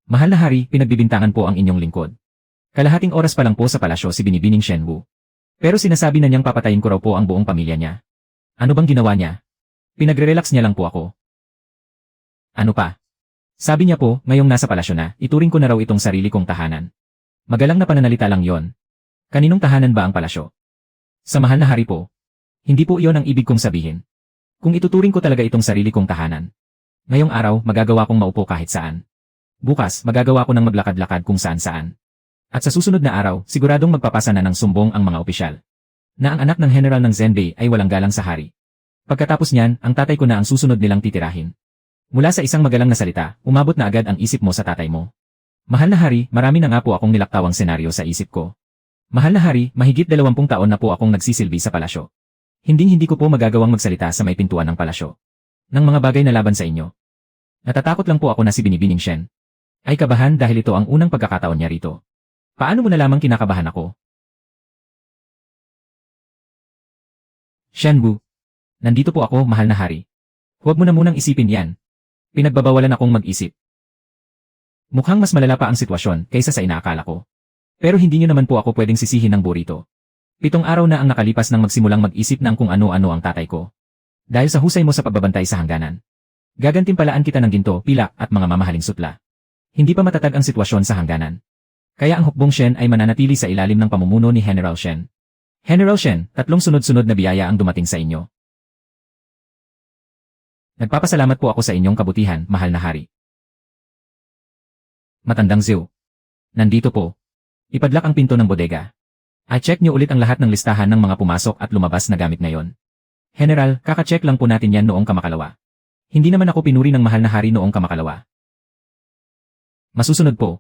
Mahal na hari, pinagbibintangan po ang inyong lingkod. Kalahating oras pa lang po sa palasyo si Binibining Shenwu. Pero sinasabi na niyang papatayin ko raw po ang buong pamilya niya. Ano bang ginawa niya? Pinagre-relax niya lang po ako. Ano pa? Sabi niya po, ngayong nasa palasyo na, ituring ko na raw itong sarili kong tahanan. Magalang na pananalita lang yon. Kaninong tahanan ba ang palasyo? Sa mahal na hari po. Hindi po iyon ang ibig kong sabihin. Kung ituturing ko talaga itong sarili kong tahanan. Ngayong araw, magagawa kong maupo kahit saan. Bukas, magagawa ko ng maglakad-lakad kung saan-saan. At sa susunod na araw, siguradong magpapasa na ng sumbong ang mga opisyal. Na ang anak ng general ng Zenbei ay walang galang sa hari. Pagkatapos niyan, ang tatay ko na ang susunod nilang titirahin. Mula sa isang magalang na salita, umabot na agad ang isip mo sa tatay mo. Mahal na hari, marami na nga po akong nilaktawang senaryo sa isip ko. Mahal na hari, mahigit 20 taon na po akong nagsisilbi sa palasyo. Hindi ko po magagawang magsalita sa may pintuan ng palasyo. Ng mga bagay na laban sa inyo. Natatakot lang po ako na si Binibining Shen ay kabahan dahil ito ang unang pagkakataon niya rito. Paano mo na lamang kinakabahan ako? Shenwu, nandito po ako, mahal na hari. Huwag mo na munang isipin yan. Pinagbabawalan akong mag-isip. Mukhang mas malala pa ang sitwasyon kaysa sa inaakala ko. Pero hindi niyo naman po ako pwedeng sisihin ng burrito. 7 araw na ang nakalipas nang magsimulang mag-isip ng kung ano-ano ang tatay ko. Dahil sa husay mo sa pagbabantay sa hangganan. Gagantimpalaan kita ng ginto, pilak at mga mamahaling sutla. Hindi pa matatag ang sitwasyon sa hangganan. Kaya ang hukbong Shen ay mananatili sa ilalim ng pamumuno ni General Shen. General Shen, 3 sunod-sunod na biyaya ang dumating sa inyo. Nagpapasalamat po ako sa inyong kabutihan, mahal na hari. Matandang Zhou. Nandito po. Ipadlak ang pinto ng bodega. I-check niyo ulit ang lahat ng listahan ng mga pumasok at lumabas na gamit ngayon. General, kaka-check lang po natin yan noong kamakalawa. Hindi naman ako pinuri ng mahal na hari noong kamakalawa. Masusunod po.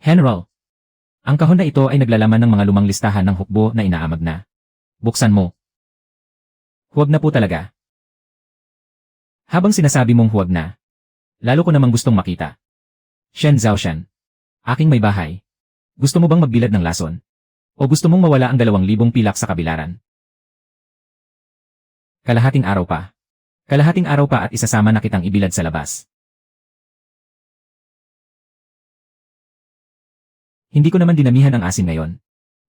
General. Ang kahon na ito ay naglalaman ng mga lumang listahan ng hukbo na inaamag na. Buksan mo. Huwag na po talaga. Habang sinasabi mong huwag na, lalo ko namang gustong makita. Shen Zhaoshan. Aking may bahay. Gusto mo bang magbilad ng lason? O gusto mong mawala ang 2,000 pilak sa kabilaran? Kalahating araw pa. Kalahating araw pa at isasama na kitang ibilad sa labas. Hindi ko naman dinamihan ang asin ngayon.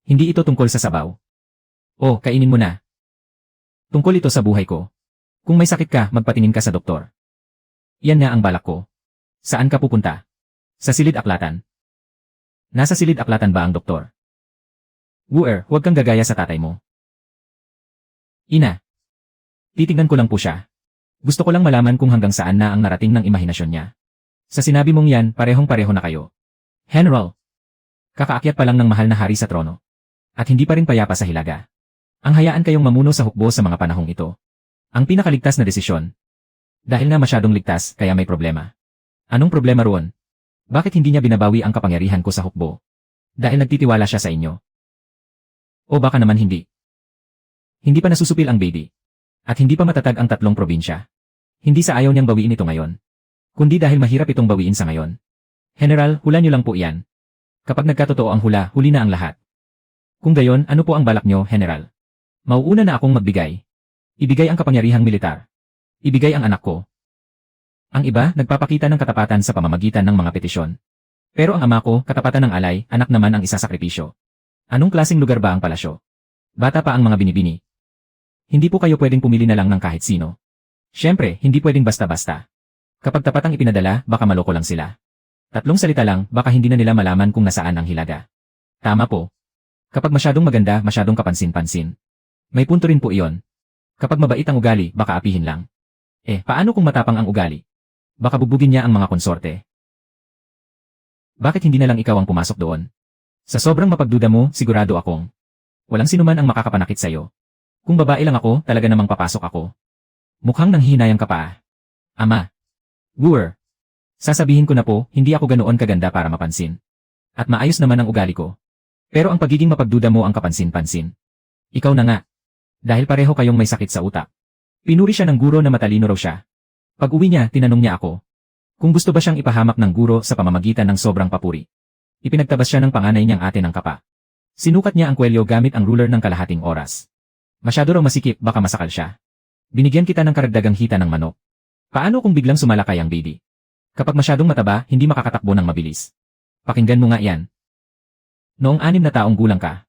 Hindi ito tungkol sa sabaw. O, kainin mo na. Tungkol ito sa buhay ko. Kung may sakit ka, magpatingin ka sa doktor. Yan nga ang balak ko. Saan ka pupunta? Sa silid aklatan. Nasa silid aklatan ba ang doktor? Wuer, huwag kang gagaya sa tatay mo. Ina. Titignan ko lang po siya. Gusto ko lang malaman kung hanggang saan na ang narating ng imahinasyon niya. Sa sinabi mong yan, parehong-pareho na kayo. General. Kakaakyat pa lang ng mahal na hari sa trono. At hindi pa rin payapa sa hilaga. Ang hayaan kayong mamuno sa hukbo sa mga panahong ito. Ang pinakaligtas na desisyon. Dahil na masyadong ligtas, kaya may problema. Anong problema roon? Bakit hindi niya binabawi ang kapangyarihan ko sa hukbo? Dahil nagtitiwala siya sa inyo. O baka naman hindi. Hindi pa nasusupil ang baby. At hindi pa matatag ang 3 probinsya. Hindi sa ayaw niyang bawiin ito ngayon. Kundi dahil mahirap itong bawiin sa ngayon. General, hula niyo lang po iyan. Kapag nagkatotoo ang hula, huli na ang lahat. Kung gayon, ano po ang balak niyo, General? Mauuna na akong magbigay. Ibigay ang kapangyarihang militar. Ibigay ang anak ko. Ang iba, nagpapakita ng katapatan sa pamamagitan ng mga petisyon. Pero ang ama ko, katapatan ng alay, anak naman ang isasakripisyo. Anong klaseng lugar ba ang palasyo? Bata pa ang mga binibini. Hindi po kayo pwedeng pumili na lang ng kahit sino. Siyempre, hindi pwedeng basta-basta. Kapag tapat ang ipinadala, baka maloko lang sila. 3 salita lang, baka hindi na nila malaman kung nasaan ang hilaga. Tama po. Kapag masyadong maganda, masyadong kapansin-pansin. May punto rin po iyon. Kapag mabait ang ugali, baka apihin lang. Paano kung matapang ang ugali? Baka bubugin niya ang mga konsorte. Bakit hindi na lang ikaw ang pumasok doon? Sa sobrang mapagduda mo, sigurado akong walang sinuman ang makakapanakit sa'yo. Kung babae lang ako, talaga namang papasok ako. Mukhang nanghihinayang ka pa. Ama. Wuer. Sasabihin ko na po, hindi ako ganoon kaganda para mapansin. At maayos naman ang ugali ko. Pero ang pagiging mapagduda mo ang kapansin-pansin. Ikaw na nga. Dahil pareho kayong may sakit sa utak. Pinuri siya ng guro na matalino raw siya. Pag uwi niya, tinanong niya ako kung gusto ba siyang ipahamak ng guro sa pamamagitan ng sobrang papuri. Ipinagtabas siya ng panganay niyang ate ng kapa. Sinukat niya ang kwelyo gamit ang ruler ng kalahating oras. Masyado raw masikip, baka masakal siya. Binigyan kita ng karagdagang hita ng manok. Paano kung biglang sumalakay ang baby? Kapag masyadong mataba, hindi makakatakbo ng mabilis. Pakinggan mo nga yan. Noong 6 na taong gulang ka,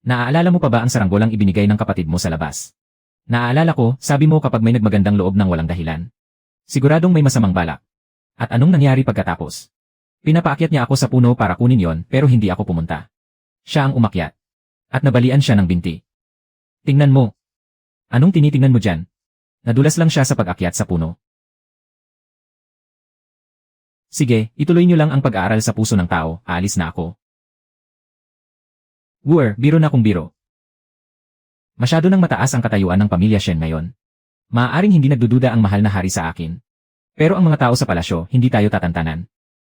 naaalala mo pa ba ang saranggolang ibinigay ng kapatid mo sa labas? Naaalala ko, sabi mo kapag may nagmagandang loob ng walang dahilan. Siguradong may masamang balak. At anong nangyari pagkatapos? Pinapaakyat niya ako sa puno para kunin yon pero hindi ako pumunta. Siya ang umakyat. At nabalian siya ng binti. Tingnan mo. Anong tinitingnan mo dyan? Nadulas lang siya sa pag-akyat sa puno. Sige, ituloy niyo lang ang pag-aaral sa puso ng tao, aalis na ako. Biro na kung biro. Masyado nang mataas ang katayuan ng pamilya Shen ngayon. Maaaring hindi nagdududa ang mahal na hari sa akin. Pero ang mga tao sa palasyo, hindi tayo tatantanan.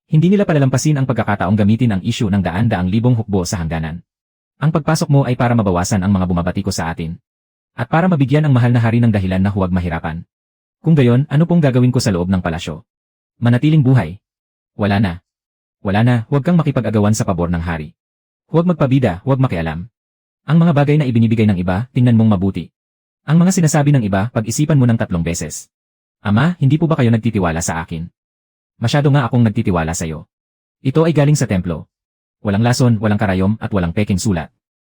Hindi nila palalampasin ang pagkakataong gamitin ang isyu ng daan-daang libong hukbo sa hangganan. Ang pagpasok mo ay para mabawasan ang mga bumabatiko sa atin. At para mabigyan ang mahal na hari ng dahilan na huwag mahirapan. Kung gayon, ano pong gagawin ko sa loob ng palasyo? Manatiling buhay. Wala na. Wala na, huwag kang makipag-agawan sa pabor ng hari. Huwag magpabida, huwag makialam. Ang mga bagay na ibinibigay ng iba, tingnan mong mabuti. Ang mga sinasabi ng iba, pag-isipan mo ng 3 beses. Ama, hindi po ba kayo nagtitiwala sa akin? Masyado nga akong nagtitiwala sa iyo. Ito ay galing sa templo. Walang lason, walang karayom, at walang peking sulat.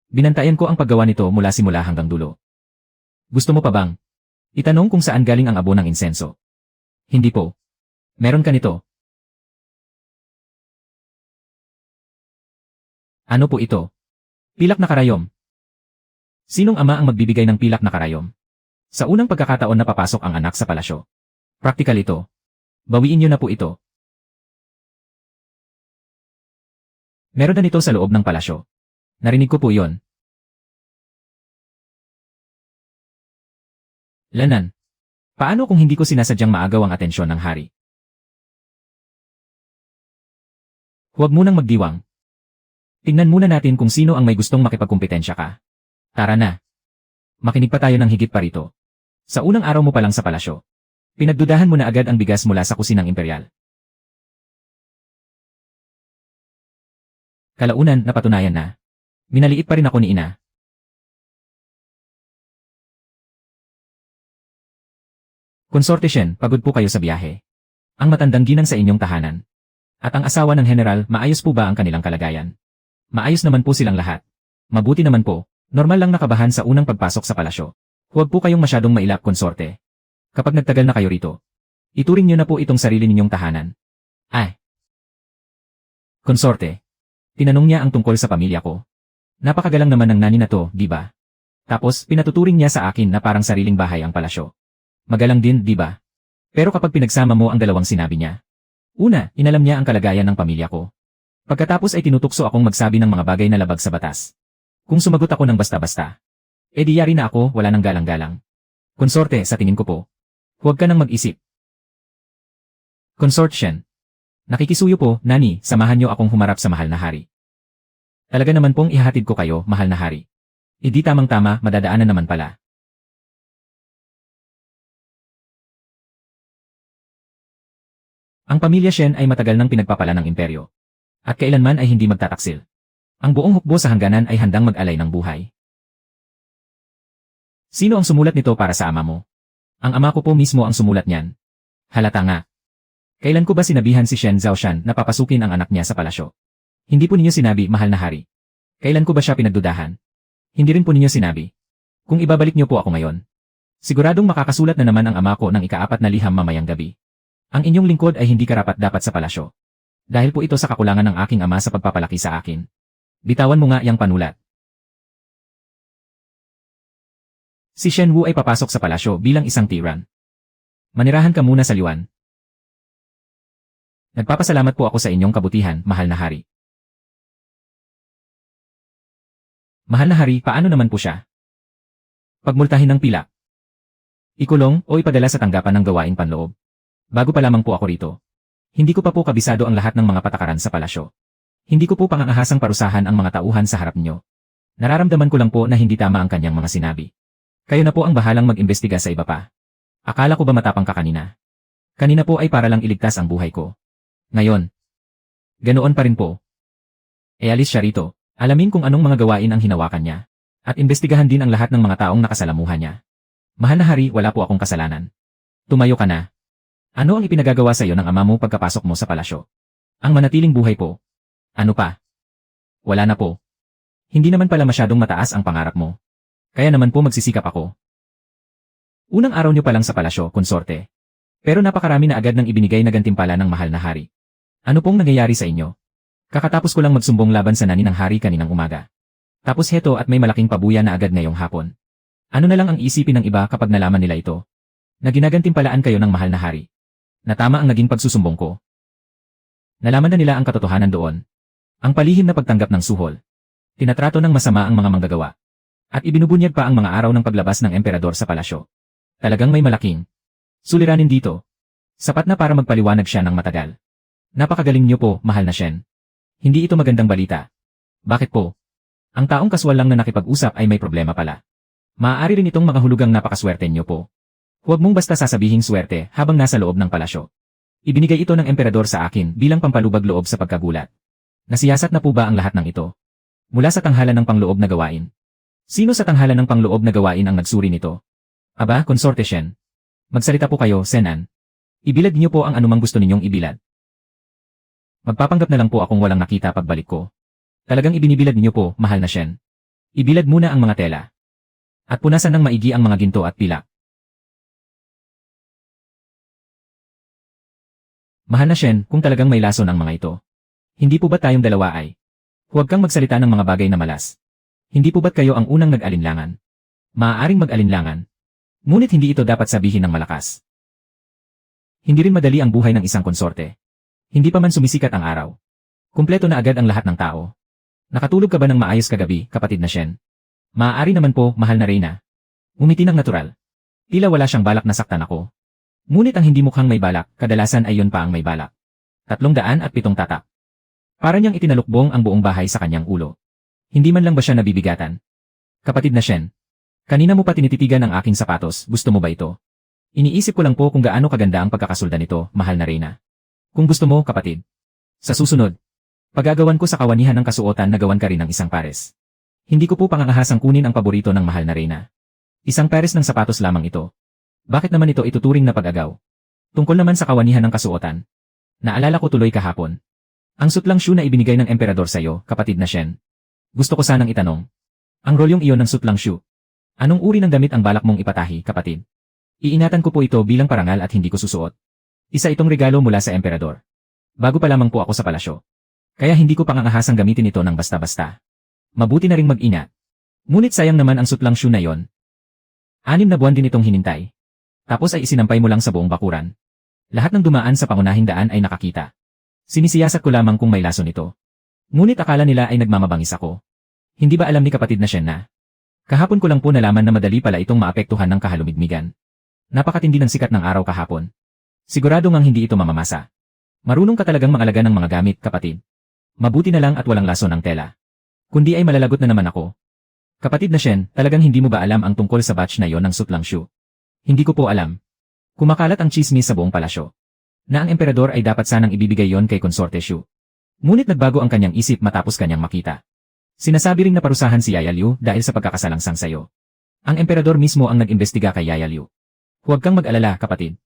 Binantayan ko ang paggawa nito mula simula hanggang dulo. Gusto mo pa bang? Itanong kung saan galing ang abo ng insenso. Hindi po. Meron ka nito. Ano po ito? Pilak na karayom. Sinong ama ang magbibigay ng pilak na karayom? Sa unang pagkakataon na papasok ang anak sa palasyo. Praktikal ito. Bawiin niyo na po ito. Meron na nito sa loob ng palasyo. Narinig ko po iyon. Lanan. Paano kung hindi ko sinasadyang maagaw ang atensyon ng hari? Huwag munang magdiwang. Tingnan muna natin kung sino ang may gustong makipagkumpetensya ka. Tara na. Makinig pa tayo ng higit pa rito. Sa unang araw mo pa lang sa palasyo, pinagdudahan mo na agad ang bigas mula sa kusinang imperial. Kalaunan, napatunayan na. Minaliit pa rin ako ni ina. Konsorte Shen, pagod po kayo sa biyahe. Ang matandang ginang sa inyong tahanan. At ang asawa ng general, maayos po ba ang kanilang kalagayan? Maayos naman po silang lahat. Mabuti naman po, normal lang nakabahan sa unang pagpasok sa palasyo. Huwag po kayong masyadong mailap, konsorte. Kapag nagtagal na kayo rito, ituring niyo na po itong sarili ninyong tahanan. Ay! Konsorte. Tinanong niya ang tungkol sa pamilya ko. Napakagalang naman ng nani na to, di ba? Tapos, pinatuturing niya sa akin na parang sariling bahay ang palasyo. Magalang din, di ba? Pero kapag pinagsama mo ang dalawang sinabi niya. Una, inalam niya ang kalagayan ng pamilya ko. Pagkatapos ay tinutukso akong magsabi ng mga bagay na labag sa batas. Kung sumagot ako ng basta-basta, edi yari na ako, wala nang galang-galang. Konsorte, sa tingin ko po. Huwag ka nang mag-isip. Consort Shen. Nakikisuyo po, nani, samahan niyo akong humarap sa mahal na hari. Talaga naman pong ihahatid ko kayo, mahal na hari. Hindi tamang-tama, madadaanan naman pala. Ang pamilya Shen ay matagal nang pinagpapala ng imperyo. At kailanman ay hindi magtataksil. Ang buong hukbo sa hangganan ay handang mag-alay ng buhay. Sino ang sumulat nito para sa ama mo? Ang ama ko po mismo ang sumulat niyan. Halata nga. Kailan ko ba sinabihan si Shen Zhaoshan na papasukin ang anak niya sa palasyo? Hindi po ninyo sinabi, mahal na hari. Kailan ko ba siya pinagdudahan? Hindi rin po ninyo sinabi. Kung ibabalik niyo po ako ngayon, siguradong makakasulat na naman ang ama ko ng ika-4 na liham mamayang gabi. Ang inyong lingkod ay hindi karapat-dapat sa palasyo. Dahil po ito sa kakulangan ng aking ama sa pagpapalaki sa akin. Bitawan mo nga yang panulat. Si Shen Wu ay papasok sa palasyo bilang isang tiran. Manirahan ka muna sa liwan. Nagpapasalamat po ako sa inyong kabutihan, mahal na hari. Mahal na hari, paano naman po siya? Pagmultahin ng pilak. Ikulong o ipadala sa tanggapan ng gawain panloob. Bago pa lamang po ako rito. Hindi ko pa po kabisado ang lahat ng mga patakaran sa palasyo. Hindi ko po pangangahasang parusahan ang mga tauhan sa harap niyo. Nararamdaman ko lang po na hindi tama ang kanyang mga sinabi. Kayo na po ang bahalang mag-imbestiga sa iba pa. Akala ko ba matapang ka kanina? Kanina po ay para lang iligtas ang buhay ko. Ngayon, ganoon pa rin po. E alis siya rito, alamin kung anong mga gawain ang hinawakan niya. At imbestigahan din ang lahat ng mga taong nakasalamuhan niya. Mahal na hari, wala po akong kasalanan. Tumayo ka na. Ano ang ipinagagawa sa iyo ng ama mo pagkapasok mo sa palasyo? Ang manatiling buhay po. Ano pa? Wala na po. Hindi naman pala masyadong mataas ang pangarap mo. Kaya naman po magsisikap ako. Unang araw niyo pa lang sa palasyo, konsorte. Pero napakarami na agad ng ibinigay na gantimpala ng mahal na hari. Ano pong nangyayari sa inyo? Kakatapos ko lang magsumbong laban sa nani ng hari kaninang umaga. Tapos heto at may malaking pabuya na agad ngayong hapon. Ano na lang ang isipin ng iba kapag nalaman nila ito? Na ginagantimpalaan kayo ng mahal na hari. Na tama ang naging pagsusumbong ko. Nalaman na nila ang katotohanan doon. Ang palihim na pagtanggap ng suhol. Tinatrato ng masama ang mga manggagawa. At ibinubunyag pa ang mga araw ng paglabas ng emperador sa palasyo. Talagang may malaking suliranin dito. Sapat na para magpaliwanag siya ng matagal. Napakagaling niyo po, mahal na Shen. Hindi ito magandang balita. Bakit po? Ang taong kaswal lang na nakipag-usap ay may problema pala. Maaari rin itong makahulugang napakaswerte niyo po. Huwag mong basta sasabihing swerte habang nasa loob ng palasyo. Ibinigay ito ng emperador sa akin bilang pampalubag loob sa pagkagulat. Nasiyasat na po ba ang lahat ng ito? Mula sa tanghalan ng pangloob na gawain. Sino sa tanghalan ng pangloob na gawain ang nagsuri nito? Aba, konsorte Shen. Magsalita po kayo, Senan. Ibilad niyo po ang anumang gusto ninyong ibilad. Magpapanggap na lang po akong walang nakita pagbalik ko. Talagang ibinibilad niyo po, mahal na Shen. Ibilad muna ang mga tela. At punasan ng maigi ang mga ginto at pilak. Mahal na Shen, kung talagang may lason ang mga ito. Hindi po ba tayong dalawa ay? Huwag kang magsalita ng mga bagay na malas. Hindi po ba't kayo ang unang nag-alinlangan? Maaaring mag-alinlangan. Ngunit hindi ito dapat sabihin ng malakas. Hindi rin madali ang buhay ng isang konsorte. Hindi pa man sumisikat ang araw. Kumpleto na agad ang lahat ng tao. Nakatulog ka ba ng maayos kagabi, kapatid na Shen? Maaari naman po, mahal na Reyna. Umiti ng natural. Tila wala siyang balak na saktan ako. Ngunit ang hindi mukhang may balak, kadalasan ay yun pa ang may balak. 307 tatak. Para niyang itinalukbong ang buong bahay sa kanyang ulo. Hindi man lang ba siya nabibigatan? Kapatid na Shen, kanina mo pa tinititigan ang aking sapatos, gusto mo ba ito? Iniisip ko lang po kung gaano kaganda ang pagkakasulda nito, mahal na Reyna. Kung gusto mo, kapatid. Sa susunod, pagagawan ko sa kawanihan ng kasuotan na gawan ka rin ng isang pares. Hindi ko po pangangahasang kunin ang paborito ng mahal na Reyna. Isang pares ng sapatos lamang ito. Bakit naman ito ituturing na pag-agaw? Tungkol naman sa kawanihan ng kasuotan. Naalala ko tuloy kahapon. Ang sutlang shoe na ibinigay ng emperador sa'yo, kapatid na Shen. Gusto ko sanang itanong. Ang rolyong iyon ng sutlang shoe. Anong uri ng damit ang balak mong ipatahi, kapatid? Iingatan ko po ito bilang parangal at hindi ko susuot. Isa itong regalo mula sa emperador. Bago pa lamang po ako sa palasyo. Kaya hindi ko pangangahasang gamitin ito ng basta-basta. Mabuti na ring mag-ingat. Ngunit sayang naman ang sutlang shoe na yon. 6 na buwan din itong hinintay. Tapos ay isinampay mo lang sa buong bakuran. Lahat ng dumaan sa pangunahing daan ay nakakita. Sinisiyasat ko lamang kung may lason ito. Ngunit akala nila ay nagmamabangis ako. Hindi ba alam ni kapatid na Shen na? Kahapon ko lang po nalaman na madali pala itong maapektuhan ng kahalumigmigan. Napakatindi ng sikat ng araw kahapon. Sigurado ngang hindi ito mamamasa. Marunong ka talagang mangalaga ng mga gamit, kapatid. Mabuti na lang at walang lason ang tela. Kundi ay malalagot na naman ako. Kapatid na Shen, talagang hindi mo ba alam ang tungkol sa batch na yon ng sutlang shoe? Hindi ko po alam. Kumakalat ang chismis sa buong palasyo. Na ang emperador ay dapat sanang ibibigay yon kay konsorte Shu. Ngunit nagbago ang kanyang isip matapos kanyang makita. Sinasabi ring naparusahan si Yaya Liu dahil sa pagkakasalangsang sayo. Ang emperador mismo ang nag-imbestiga kay Yaya Liu. Huwag kang mag-alala, kapatid.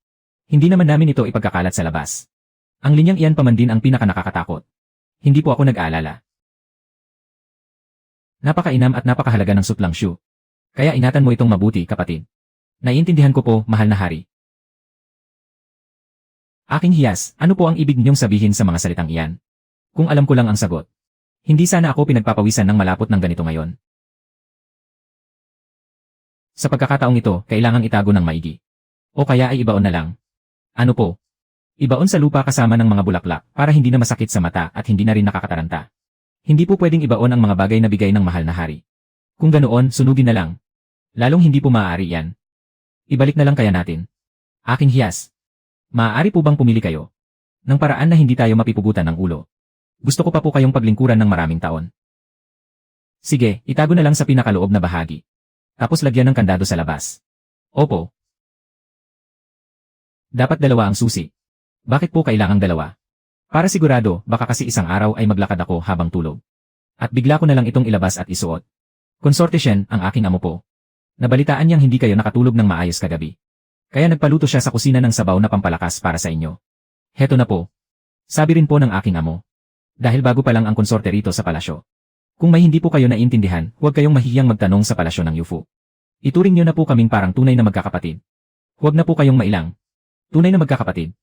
Hindi naman namin ito ipagkakalat sa labas. Ang linyang iyan pa man din ang pinakanakakatakot. Hindi po ako nag-aalala. Napakainam at napakahalaga ng sutlang shoe. Kaya ingatan mo itong mabuti, kapatid. Naiintindihan ko po, mahal na hari. Aking hiyas, ano po ang ibig niyong sabihin sa mga salitang iyan? Kung alam ko lang ang sagot. Hindi sana ako pinagpapawisan ng malapot ng ganito ngayon. Sa pagkakataong ito, kailangang itago ng maigi. O kaya ay ibaon na lang. Ano po? Ibaon sa lupa kasama ng mga bulaklak para hindi na masakit sa mata at hindi na rin nakakataranta. Hindi po pwedeng ibaon ang mga bagay na bigay ng mahal na hari. Kung ganoon, sunugin na lang. Lalong hindi po maaari yan. Ibalik na lang kaya natin. Aking hiyas. Maaari po bang pumili kayo? Ng paraan na hindi tayo mapipugutan ng ulo. Gusto ko pa po kayong paglingkuran ng maraming taon. Sige, itago na lang sa pinakaloob na bahagi. Tapos lagyan ng kandado sa labas. Opo. Dapat dalawa ang susi. Bakit po kailangang dalawa? Para sigurado, baka kasi isang araw ay maglakad ako habang tulog. At bigla ko na lang itong ilabas at isuot. Konsorte Shen, ang aking amo po. Nabalitaan niyang hindi kayo nakatulog ng maayos kagabi. Kaya nagpaluto siya sa kusina ng sabaw na pampalakas para sa inyo. Heto na po. Sabi rin po ng aking amo. Dahil bago pa lang ang konsorte rito sa palasyo. Kung may hindi po kayo naiintindihan, huwag kayong mahihiyang magtanong sa palasyo ng UFO. Ituring niyo na po kaming parang tunay na magkakapatid. Huwag na po kayong mailang. Tunay na magkakapatid.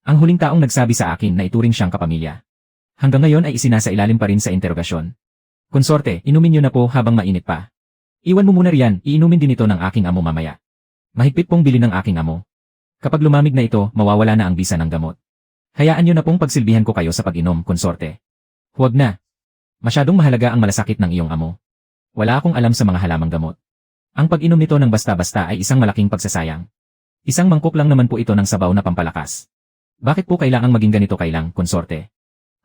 Ang huling taong nagsabi sa akin na ituring siyang kapamilya. Hanggang ngayon ay isinasailalim pa rin sa interogasyon. Konsorte, inumin niyo na po habang mainit pa. Iwan mo muna riyan, iinumin din ito ng aking amo mamaya. Mahigpit pong bilin ng aking amo. Kapag lumamig na ito, mawawala na ang bisa ng gamot. Hayaan niyo na pong pagsilbihan ko kayo sa pag-inom, konsorte. Huwag na. Masyadong mahalaga ang malasakit ng iyong amo. Wala akong alam sa mga halamang gamot. Ang pag-inom nito ng basta-basta ay isang malaking pagsasayang. Isang mangkok lang naman po ito ng sabaw na pampalakas. Bakit po kailangang maging ganito kailang, konsorte?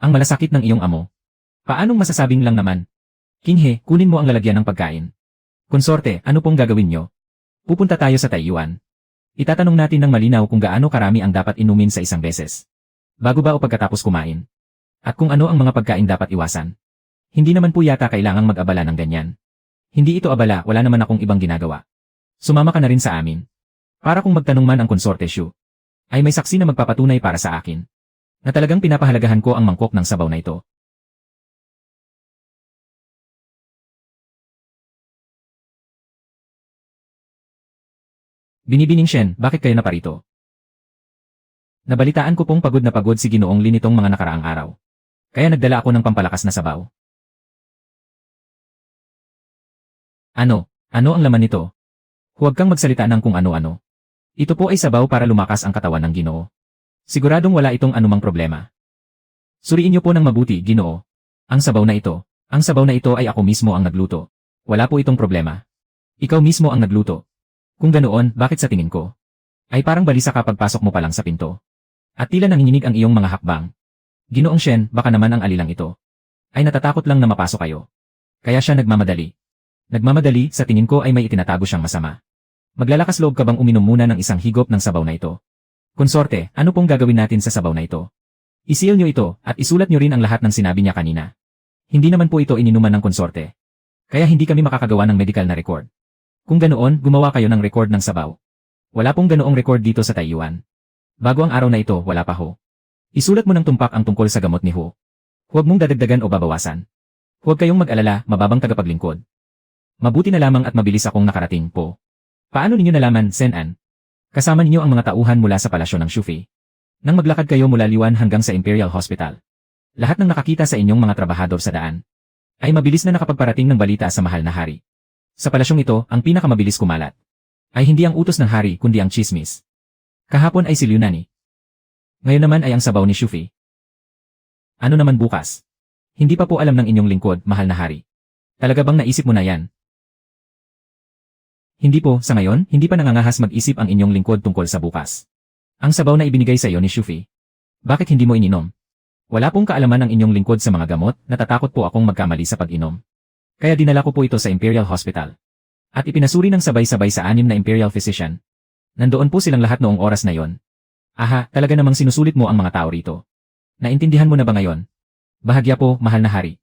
Ang malasakit ng iyong amo. Paanong masasabing lang naman? Kinghe, kunin mo ang lalagyan ng pagkain. Konsorte, ano pong gagawin nyo? Pupunta tayo sa Taiyuan. Itatanong natin ng malinaw kung gaano karami ang dapat inumin sa isang beses. Bago ba o pagkatapos kumain? At kung ano ang mga pagkain dapat iwasan? Hindi naman po yata kailangang mag-abala ng ganyan. Hindi ito abala, wala naman akong ibang ginagawa. Sumama ka na rin sa amin. Para kung magtanong man ang konsorte Shu, ay may saksi na magpapatunay para sa akin. Na talagang pinapahalagahan ko ang mangkok ng sabaw na ito. Binibining Shen, bakit kayo naparito? Nabalitaan ko pong pagod na pagod si Ginoong Lin nitong mga nakaraang araw. Kaya nagdala ako ng pampalakas na sabaw. Ano ang laman nito? Huwag kang magsalita ng kung ano-ano. Ito po ay sabaw para lumakas ang katawan ng Ginoo. Siguradong wala itong anumang problema. Suriin niyo po ng mabuti, Ginoo. Ang sabaw na ito ay ako mismo ang nagluto. Wala po itong problema. Ikaw mismo ang nagluto. Kung ganoon, bakit sa tingin ko? Ay parang balisa ka pagpasok mo pa lang sa pinto. At tila nanginginig ang iyong mga hakbang. Ginoong Shen, baka naman ang alilang ito. Ay natatakot lang na mapasok kayo. Kaya siya nagmamadali. Nagmamadali, sa tingin ko ay may itinatago siyang masama. Maglalakas loob ka bang uminom muna ng isang higop ng sabaw na ito? Konsorte, ano pong gagawin natin sa sabaw na ito? Isil niyo ito, at isulat niyo rin ang lahat ng sinabi niya kanina. Hindi naman po ito ininuman ng konsorte. Kaya hindi kami makakagawa ng medical na record. Kung ganoon, gumawa kayo ng record ng sabaw. Wala pong ganoong record dito sa Taiyuan. Bago ang araw na ito, wala pa ho. Isulat mo ng tumpak ang tungkol sa gamot ni Ho. Huwag mong dadagdagan o babawasan. Huwag kayong mag-alala, mababang tagapaglingkod. Mabuti na lamang at mabilis akong nakarating po. Paano ninyo nalaman, Sen-an? Kasama ninyo ang mga tauhan mula sa palasyo ng Shufi. Nang maglakad kayo mula Liwan hanggang sa Imperial Hospital. Lahat ng nakakita sa inyong mga trabahador sa daan ay mabilis na nakapagparating ng balita sa mahal na hari. Sa palasyong ito, ang pinakamabilis kumalat ay hindi ang utos ng hari kundi ang chismis. Kahapon ay si Liunani. Ngayon naman ay ang sabaw ni Shufi. Ano naman bukas? Hindi pa po alam ng inyong lingkod, mahal na hari. Talaga bang naisip mo na yan? Hindi po, sa ngayon, hindi pa nangangahas mag-isip ang inyong lingkod tungkol sa bukas. Ang sabaw na ibinigay sa iyo ni Shufi. Bakit hindi mo ininom? Wala pong kaalaman ang inyong lingkod sa mga gamot, natatakot po akong magkamali sa pag-inom. Kaya dinala ko po ito sa Imperial Hospital. At ipinasuri ng sabay-sabay sa 6 na Imperial Physician. Nandoon po silang lahat noong oras na yon. Aha, talaga namang sinusulit mo ang mga tao rito. Naintindihan mo na ba ngayon? Bahagya po, mahal na hari.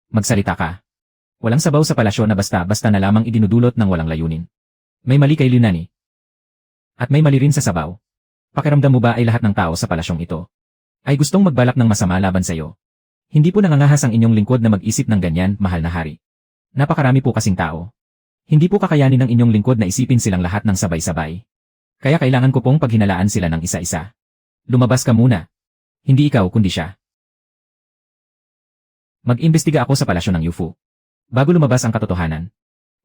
Magsalita ka. Walang sabaw sa palasyo na basta-basta na lamang idinudulot ng walang layunin. May mali kay Liunani. At may mali rin sa sabaw. Pakiramdam mo ba ay lahat ng tao sa palasyong ito ay gustong magbalak ng masama laban sa iyo? Hindi po nangangahas ang inyong lingkod na mag-isip ng ganyan, mahal na hari. Napakarami po kasing tao. Hindi po kakayanin ng inyong lingkod na isipin silang lahat ng sabay-sabay. Kaya kailangan ko pong paghinalaan sila ng isa-isa. Lumabas ka muna. Hindi ikaw kundi siya. Mag-imbestiga ako sa palasyo ng Yufu. Bago lumabas ang katotohanan.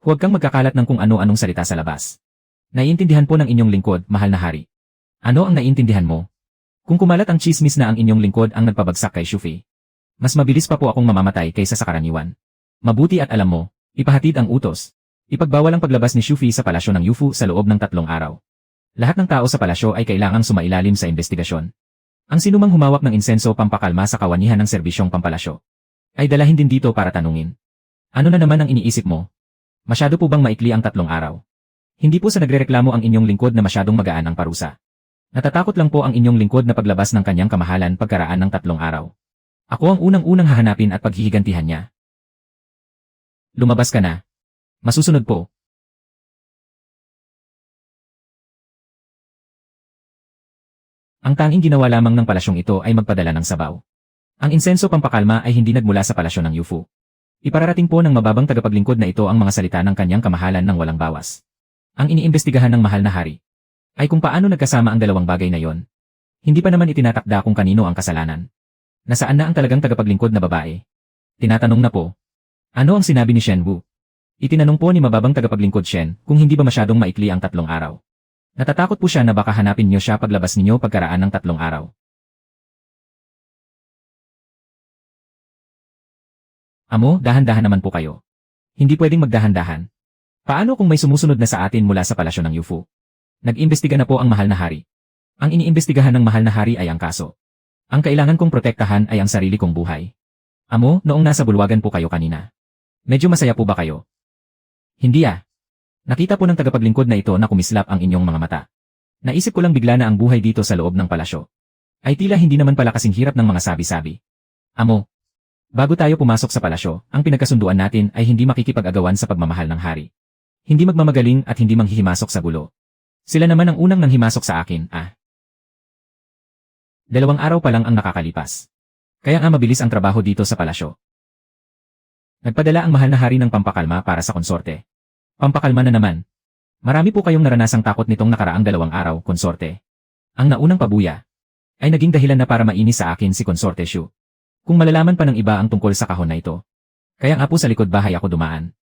Huwag kang magkakalat ng kung ano-anong salita sa labas. Naiintindihan po ng inyong lingkod, mahal na hari. Ano ang naiintindihan mo? Kung kumalat ang chismis na ang inyong lingkod ang nagpabagsak kay Shufi, mas mabilis pa po akong mamamatay kaysa sa karaniwan. Mabuti at alam mo, ipahatid ang utos. Ipagbawal ang paglabas ni Shufi sa palasyo ng Yufu sa loob ng 3 araw. Lahat ng tao sa palasyo ay kailangang sumailalim sa investigasyon. Ang sinumang humawak ng insenso pampakalma sa kawanihan ng serbisyong pampalasyo ay dalahin din dito para tanungin. Ano na naman ang iniisip mo? Masyado po bang maikli ang 3 araw? Hindi po sa nagrereklamo ang inyong lingkod na masyadong magaan ang parusa. Natatakot lang po ang inyong lingkod na paglabas ng kanyang kamahalan pagkaraan ng 3 araw. Ako ang unang-unang hahanapin at paghihigantihan niya. Lumabas ka na. Masusunod po. Ang tanging ginawa lamang ng palasyong ito ay magpadala ng sabaw. Ang insenso pampakalma ay hindi nagmula sa palasyo ng Yufu. Ipararating po ng mababang tagapaglingkod na ito ang mga salita ng kanyang kamahalan ng walang bawas. Ang iniimbestigahan ng mahal na hari ay kung paano nagkasama ang dalawang bagay na yon. Hindi pa naman itinatakda kung kanino ang kasalanan. Nasaan na ang talagang tagapaglingkod na babae? Tinatanong na po. Ano ang sinabi ni Shen Wu? Itinanong po ni mababang tagapaglingkod Shen kung hindi ba masyadong maikli ang 3 araw. Natatakot po siya na baka hanapin niyo siya paglabas ninyo pagkaraan ng 3 araw. Amo, dahan-dahan naman po kayo. Hindi pwedeng magdahan-dahan. Paano kung may sumusunod na sa atin mula sa palasyo ng Yufu? Nag-imbestiga na po ang mahal na hari. Ang iniimbestigahan ng mahal na hari ay ang kaso. Ang kailangan kong protektahan ay ang sarili kong buhay. Amo, noong nasa bulwagan po kayo kanina. Medyo masaya po ba kayo? Hindi ah. Nakita po ng tagapaglingkod na ito na kumislap ang inyong mga mata. Naisip ko lang bigla na ang buhay dito sa loob ng palasyo ay tila hindi naman pala kasing hirap ng mga sabi-sabi. Amo, bago tayo pumasok sa palasyo, ang pinagkasunduan natin ay hindi makikipag-agawan sa pagmamahal ng hari. Hindi magmamagaling at hindi manghihimasok sa gulo. Sila naman ang unang nanghimasok sa akin, 2 araw pa lang ang nakakalipas. Kaya nga mabilis ang trabaho dito sa palasyo. Nagpadala ang mahal na hari ng pampakalma para sa konsorte. Pampakalma na naman. Marami po kayong naranasang takot nitong nakaraang 2 araw, konsorte. Ang naunang pabuya ay naging dahilan na para mainis sa akin si konsorte Shu. Kung malalaman pa ng iba ang tungkol sa kahon na ito. Kaya nga po sa likod bahay ako dumaan.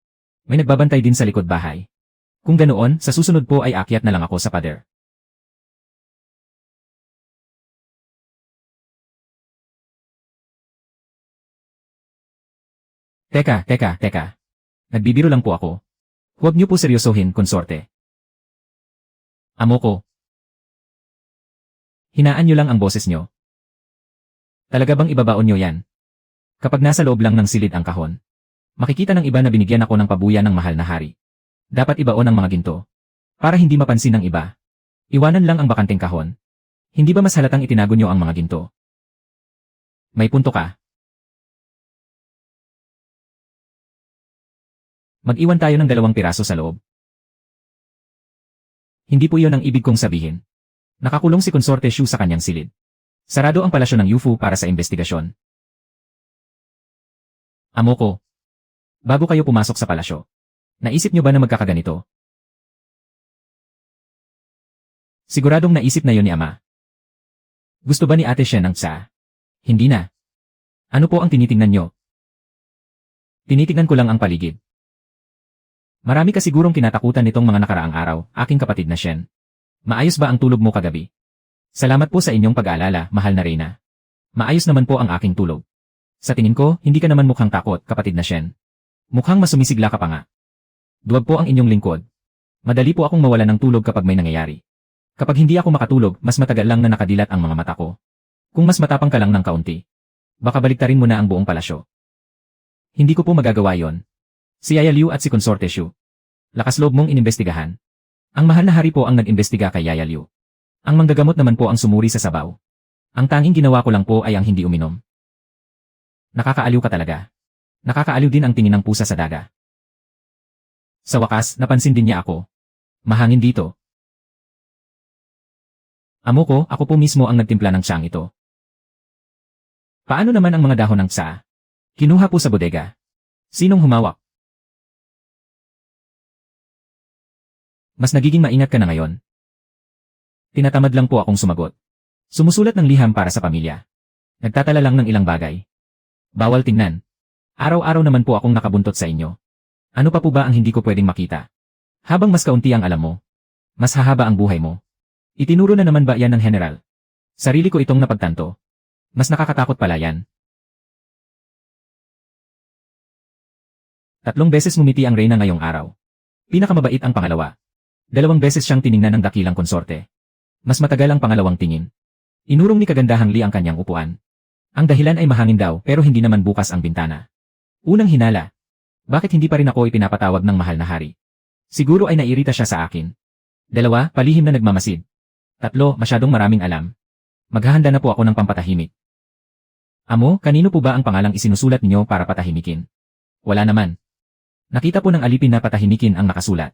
May nagbabantay din sa likod bahay. Kung ganoon, sa susunod po ay akyat na lang ako sa pader. Teka. Nagbibiro lang po ako. Huwag niyo po seryosohin, konsorte. Amo ko. Hinaan niyo lang ang boses niyo. Talaga bang ibabaon niyo yan? Kapag nasa loob lang ng silid ang kahon, makikita ng iba na binigyan ako ng pabuya ng mahal na hari. Dapat ibaon ang mga ginto. Para hindi mapansin ng iba. Iwanan lang ang bakanteng kahon. Hindi ba mas halatang itinago niyo ang mga ginto? May punto ka. Mag-iwan tayo ng 2 piraso sa loob. Hindi po iyon ang ibig kong sabihin. Nakakulong si konsorte Shu sa kanyang silid. Sarado ang palasyo ng Yufu para sa investigasyon. Amo ko. Bago kayo pumasok sa palasyo, naisip niyo ba na magkakaganito? Siguradong naisip na yon ni Ama. Gusto ba ni Ate Shen ng tsa? Hindi na. Ano po ang tinitingnan niyo? Tinitingnan ko lang ang paligid. Marami ka sigurong kinatakutan nitong mga nakaraang araw, aking kapatid na Shen. Maayos ba ang tulog mo kagabi? Salamat po sa inyong pag-aalala, mahal na Reyna. Maayos naman po ang aking tulog. Sa tingin ko, hindi ka naman mukhang takot, kapatid na Shen. Mukhang masumisigla ka pa nga. Duwag po ang inyong lingkod. Madali po akong mawala ng tulog kapag may nangyayari. Kapag hindi ako makatulog, mas matagal lang na nakadilat ang mga mata ko. Kung mas matapang ka lang ng kaunti, baka baliktarin mo na ang buong palasyo. Hindi ko po magagawa yon. Si Yaya Liu at si konsorte Shu. Lakas loob mong inimbestigahan. Ang mahal na hari po ang nag-imbestiga kay Yaya Liu. Ang manggagamot naman po ang sumuri sa sabaw. Ang tanging ginawa ko lang po ay ang hindi uminom. Nakakaaliw ka talaga. Nakakaaliw din ang tingin ng pusa sa daga. Sa wakas, napansin din niya ako. Mahangin dito. Amo ko, ako po mismo ang nagtimpla ng tsaang ito. Paano naman ang mga dahon ng tsa? Kinuha po sa bodega. Sinong humawak? Mas nagiging maingat ka na ngayon. Tinatamad lang po akong sumagot. Sumusulat ng liham para sa pamilya. Nagtatala lang ng ilang bagay. Bawal tingnan. Araw-araw naman po akong nakabuntot sa inyo. Ano pa po ba ang hindi ko pwedeng makita? Habang mas kaunti ang alam mo, mas hahaba ang buhay mo. Itinuro na naman ba yan ng general? Sarili ko itong napagtanto. Mas nakakatakot pala yan. 3 beses ngumiti ang Reyna ngayong araw. Pinakamabait ang pangalawa. 2 beses siyang tiningnan ng dakilang konsorte. Mas matagal ang pangalawang tingin. Inurong ni Kagandahang Li ang kanyang upuan. Ang dahilan ay mahangin daw pero hindi naman bukas ang bintana. Unang hinala. Bakit hindi pa rin ako ipinapatawag ng mahal na hari? Siguro ay nairita siya sa akin. 2, palihim na nagmamasid. 3, masyadong maraming alam. Maghahanda na po ako ng pampatahimik. Amo, kanino po ba ang pangalang isinusulat niyo para patahimikin? Wala naman. Nakita po ng alipin na patahimikin ang nakasulat.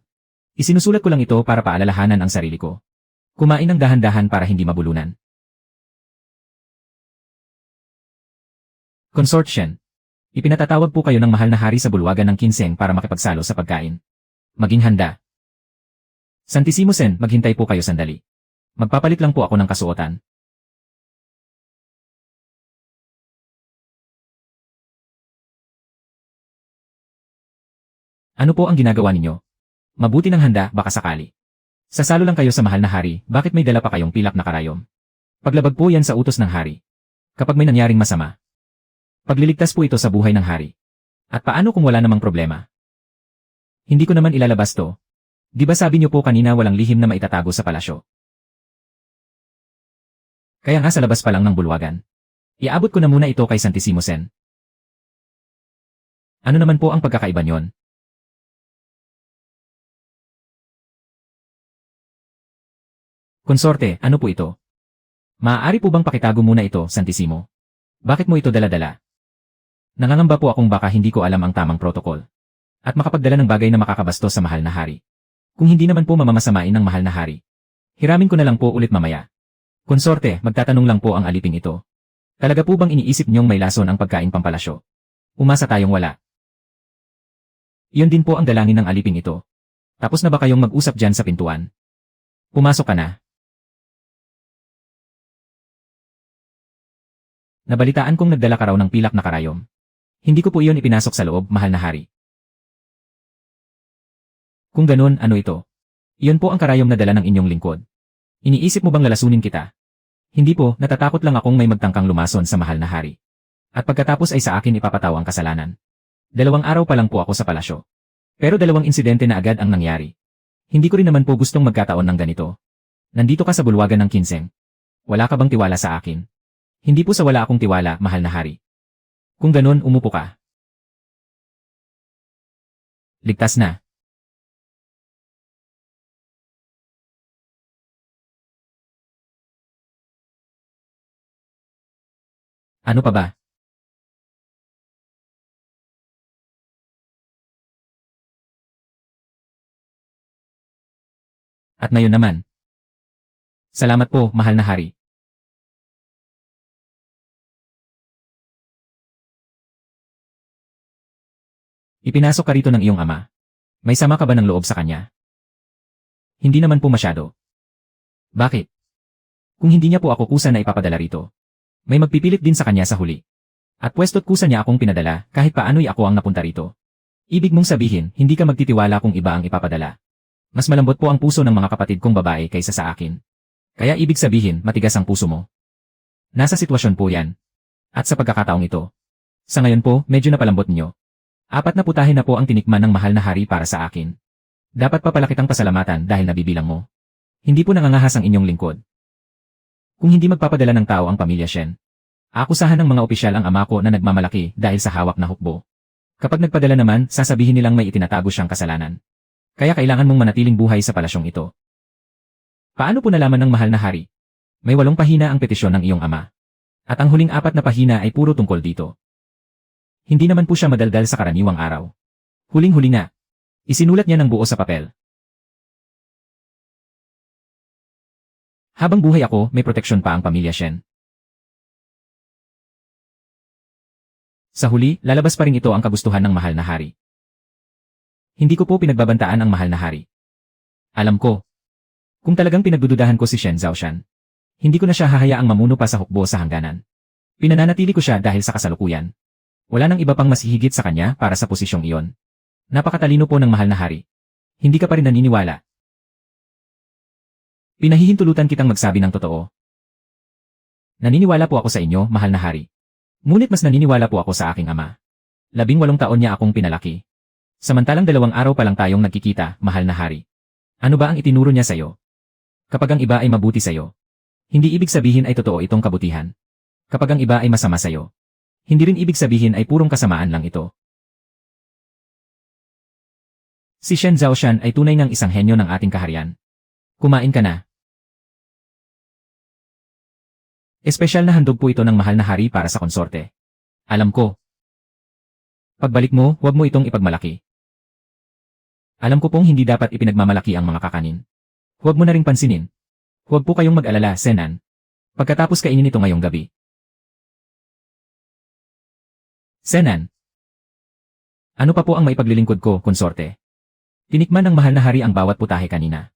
Isinusulat ko lang ito para paalalahanan ang sarili ko. Kumain ng dahan-dahan para hindi mabulunan. Consort Shen. Ipinatatawag po kayo ng mahal na hari sa bulwagan ng Kinseng para makipagsalo sa pagkain. Maging handa. Santissimo Sen, maghintay po kayo sandali. Magpapalit lang po ako ng kasuotan. Ano po ang ginagawa ninyo? Mabuti ng handa, baka sakali. Sasalo lang kayo sa mahal na hari, bakit may dala pa kayong pilak na karayom? Paglabag po yan sa utos ng hari. Kapag may nangyaring masama. Pagliligtas po ito sa buhay ng hari. At paano kung wala namang problema? Hindi ko naman ilalabas to. Di ba sabi niyo po kanina walang lihim na maitatago sa palasyo? Kaya nga sa labas pa lang ng bulwagan. Iabot ko na muna ito kay Santissimo Sen. Ano naman po ang pagkakaiba niyon? Konsorte, ano po ito? Maaari po bang pakitago muna ito, Santissimo? Bakit mo ito dala-dala? Nangangamba po akong baka hindi ko alam ang tamang protokol. At makapagdala ng bagay na makakabastos sa mahal na hari. Kung hindi naman po mamamasamain ng mahal na hari. Hiramin ko na lang po ulit mamaya. Konsorte, magtatanong lang po ang aliping ito. Talaga po bang iniisip niyong may lason ang pagkain pampalasyo? Umasa tayong wala. Iyon din po ang dalangin ng aliping ito. Tapos na ba kayong mag-usap dyan sa pintuan? Pumasok ka na. Nabalitaan kong nagdala ka raw ng pilak na karayom. Hindi ko po iyon ipinasok sa loob, mahal na hari. Kung ganun, ano ito? Iyon po ang karayom na dala ng inyong lingkod. Iniisip mo bang lalasunin kita? Hindi po, natatakot lang akong may magtangkang lumason sa mahal na hari. At pagkatapos ay sa akin ipapataw ang kasalanan. 2 araw pa lang po ako sa palasyo. Pero 2 insidente na agad ang nangyari. Hindi ko rin naman po gustong magkataon ng ganito. Nandito ka sa bulwagan ng Kinseng. Wala ka bang tiwala sa akin? Hindi po sa wala akong tiwala, mahal na hari. Kung ganun, umupo ka. Ligtas na. Ano pa ba? At ngayon naman. Salamat po, mahal na hari. Ipinasok ka rito ng iyong ama. May sama ka ba ng loob sa kanya? Hindi naman po masyado. Bakit? Kung hindi niya po ako kusa na ipapadala rito, may magpipilit din sa kanya sa huli. At pwesto't kusa niya akong pinadala kahit paano'y ako ang napunta rito. Ibig mong sabihin, hindi ka magtitiwala kung iba ang ipapadala. Mas malambot po ang puso ng mga kapatid kong babae kaysa sa akin. Kaya ibig sabihin, matigas ang puso mo. Nasa sitwasyon po yan. At sa pagkakataong ito. Sa ngayon po, medyo napalambot niyo. 4 na putahe na po ang tinikman ng mahal na hari para sa akin. Dapat pa pala kitang pasalamatan dahil nabibilang mo. Hindi po nangangahas ang inyong lingkod. Kung hindi magpapadala ng tao ang pamilya Shen, akusahan ng mga opisyal ang ama ko na nagmamalaki dahil sa hawak na hukbo. Kapag nagpadala naman, sasabihin nilang may itinatago siyang kasalanan. Kaya kailangan mong manatiling buhay sa palasyong ito. Paano po nalaman ng mahal na hari? May 8 pahina ang petisyon ng iyong ama. At ang huling 4 na pahina ay puro tungkol dito. Hindi naman po siya madaldal sa karaniwang araw. Huling-huli na. Isinulat niya ng buo sa papel. Habang buhay ako, may proteksyon pa ang pamilya Shen. Sa huli, lalabas pa rin ito ang kagustuhan ng mahal na hari. Hindi ko po pinagbabantaan ang mahal na hari. Alam ko. Kung talagang pinagdududahan ko si Shen Zhaoshan, hindi ko na siya hahayaang mamuno pa sa hukbo sa hangganan. Pinananatili ko siya dahil sa kasalukuyan. Wala nang iba pang mas hihigit sa kanya para sa posisyong iyon. Napakatalino po ng mahal na hari. Hindi ka pa rin naniniwala. Pinahihintulutan kitang magsabi ng totoo. Naniniwala po ako sa inyo, mahal na hari. Ngunit mas naniniwala po ako sa aking ama. 18 taon niya akong pinalaki. Samantalang 2 araw pa lang tayong nagkikita, mahal na hari. Ano ba ang itinuro niya sa'yo? Kapag ang iba ay mabuti sa'yo, hindi ibig sabihin ay totoo itong kabutihan. Kapag ang iba ay masama sa'yo, hindi rin ibig sabihin ay purong kasamaan lang ito. Si Shen Zhaoshan ay tunay ng isang henyo ng ating kaharian. Kumain ka na. Espesyal na handog po ito ng mahal na hari para sa konsorte. Alam ko. Pagbalik mo, huwag mo itong ipagmalaki. Alam ko pong hindi dapat ipinagmamalaki ang mga kakanin. Huwag mo na ring pansinin. Huwag po kayong mag-alala, Senan. Pagkatapos kainin ito ngayong gabi, Senan. Ano pa po ang maipaglilingkod ko, konsorte? Tinikman ng mahal na hari ang bawat putahe kanina.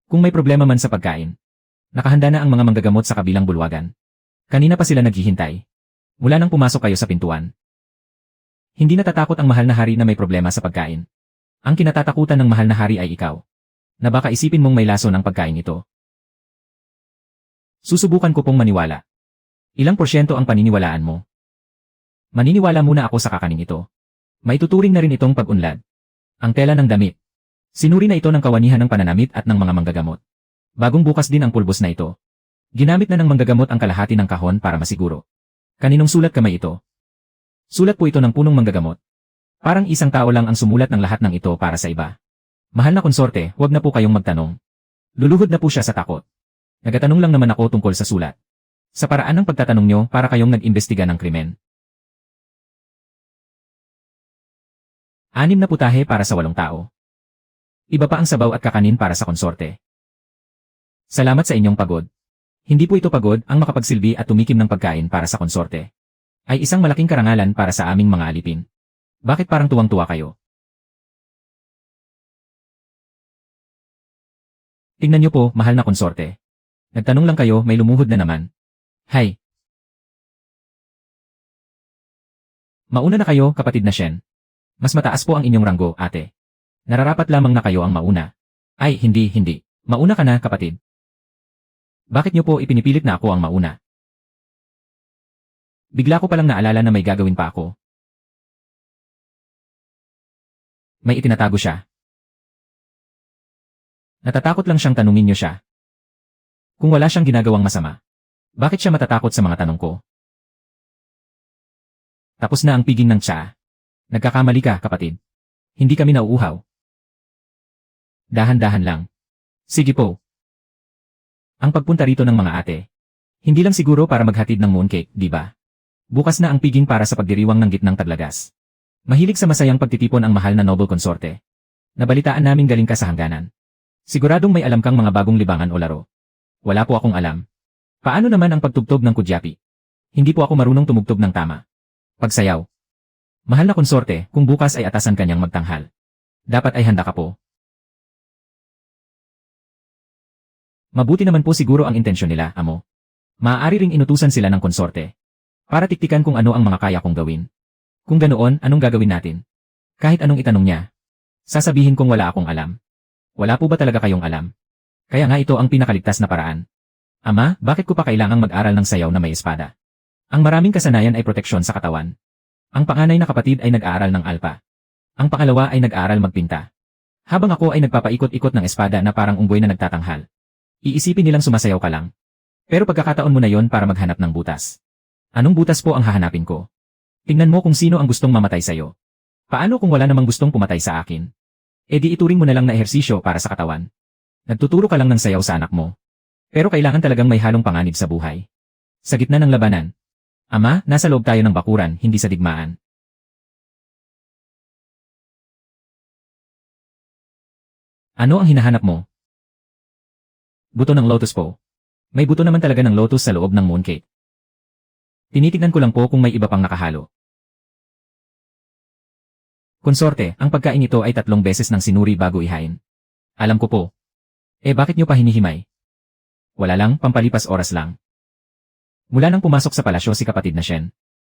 Kung may problema man sa pagkain, nakahanda na ang mga manggagamot sa kabilang bulwagan. Kanina pa sila naghihintay. Mula nang pumasok kayo sa pintuan. Hindi natatakot ang mahal na hari na may problema sa pagkain. Ang kinatatakutan ng mahal na hari ay ikaw. Na baka isipin mong may laso ng pagkain ito. Susubukan ko pong maniwala. Ilang porsyento ang paniniwalaan mo? Maniniwala muna ako sa kakaning ito. Maituturing na rin itong pag-unlad. Ang tela ng damit. Sinuri na ito ng kawanihan ng pananamit at ng mga manggagamot. Bagong bukas din ang pulbos na ito. Ginamit na ng manggagamot ang kalahati ng kahon para masiguro. Kaninong sulat kamay ito? Sulat po ito ng punong manggagamot. Parang isang tao lang ang sumulat ng lahat ng ito para sa iba. Mahal na konsorte, huwag na po kayong magtanong. Luluhod na po siya sa takot. Nagatanong lang naman ako tungkol sa sulat. Sa paraan ng pagtatanong nyo para kayong nag-imbestiga ng krimen. 6 na putahe para sa 8 tao. Iba pa ang sabaw at kakanin para sa konsorte. Salamat sa inyong pagod. Hindi po ito pagod ang makapagsilbi at tumikim ng pagkain para sa konsorte. Ay isang malaking karangalan para sa aming mga alipin. Bakit parang tuwang-tuwa kayo? Tingnan niyo po, mahal na konsorte. Nagtanong lang kayo, may lumuhod na naman. Hay! Mauna na kayo, kapatid na Shen. Mas mataas po ang inyong ranggo, ate. Nararapat lamang na kayo ang mauna. Ay, hindi. Mauna ka na, kapatid. Bakit niyo po ipinipilit na ako ang mauna? Bigla ko palang naalala na may gagawin pa ako. May itinatago siya. Natatakot lang siyang tanungin niyo siya. Kung wala siyang ginagawang masama, bakit siya matatakot sa mga tanong ko? Tapos na ang piging ng tsaa. Nagkakamali ka, kapatid. Hindi kami nauuhaw. Dahan-dahan lang. Sige po. Ang pagpunta rito ng mga ate. Hindi lang siguro para maghatid ng mooncake, di ba? Bukas na ang piging para sa pagdiriwang ng gitnang taglagas. Mahilig sa masayang pagtitipon ang mahal na noble konsorte. Nabalitaan namin galing ka sa hangganan. Siguradong may alam kang mga bagong libangan o laro. Wala po akong alam. Paano naman ang pagtugtog ng kudyapi? Hindi po ako marunong tumugtog ng tama. Pagsayaw. Mahal na konsorte, kung bukas ay atasan kanyang magtanghal. Dapat ay handa ka po. Mabuti naman po siguro ang intensyon nila, amo. Maaari ring inutusan sila ng konsorte. Para tiktikan kung ano ang mga kaya kong gawin. Kung ganoon, anong gagawin natin? Kahit anong itanong niya. Sasabihin kong wala akong alam. Wala po ba talaga kayong alam? Kaya nga ito ang pinakaligtas na paraan. Ama, bakit ko pa kailangang mag-aral ng sayaw na may espada? Ang maraming kasanayan ay proteksyon sa katawan. Ang panganay na kapatid ay nag-aaral ng alpa. Ang pangalawa ay nag-aaral magpinta. Habang ako ay nagpapaikot-ikot ng espada na parang unggoy na nagtatanghal. Iisipin nilang sumasayaw ka lang. Pero pagkakataon mo na yon para maghanap ng butas. Anong butas po ang hahanapin ko? Tingnan mo kung sino ang gustong mamatay sa'yo. Paano kung wala namang gustong pumatay sa akin? E di ituring mo na lang na ehersisyo para sa katawan. Nagtuturo ka lang ng sayaw sa anak mo. Pero kailangan talagang may halong panganib sa buhay. Sa gitna ng labanan. Ama, nasa loob tayo ng bakuran, hindi sa digmaan. Ano ang hinahanap mo? Buto ng lotus po. May buto naman talaga ng lotus sa loob ng mooncake. Tinitignan ko lang po kung may iba pang nakahalo. Konsorte, ang pagkain ito ay 3 beses ng sinuri bago ihain. Alam ko po. Bakit niyo pa hinihimay? Wala lang, pampalipas oras lang. Mula nang pumasok sa palasyo si kapatid na Shen.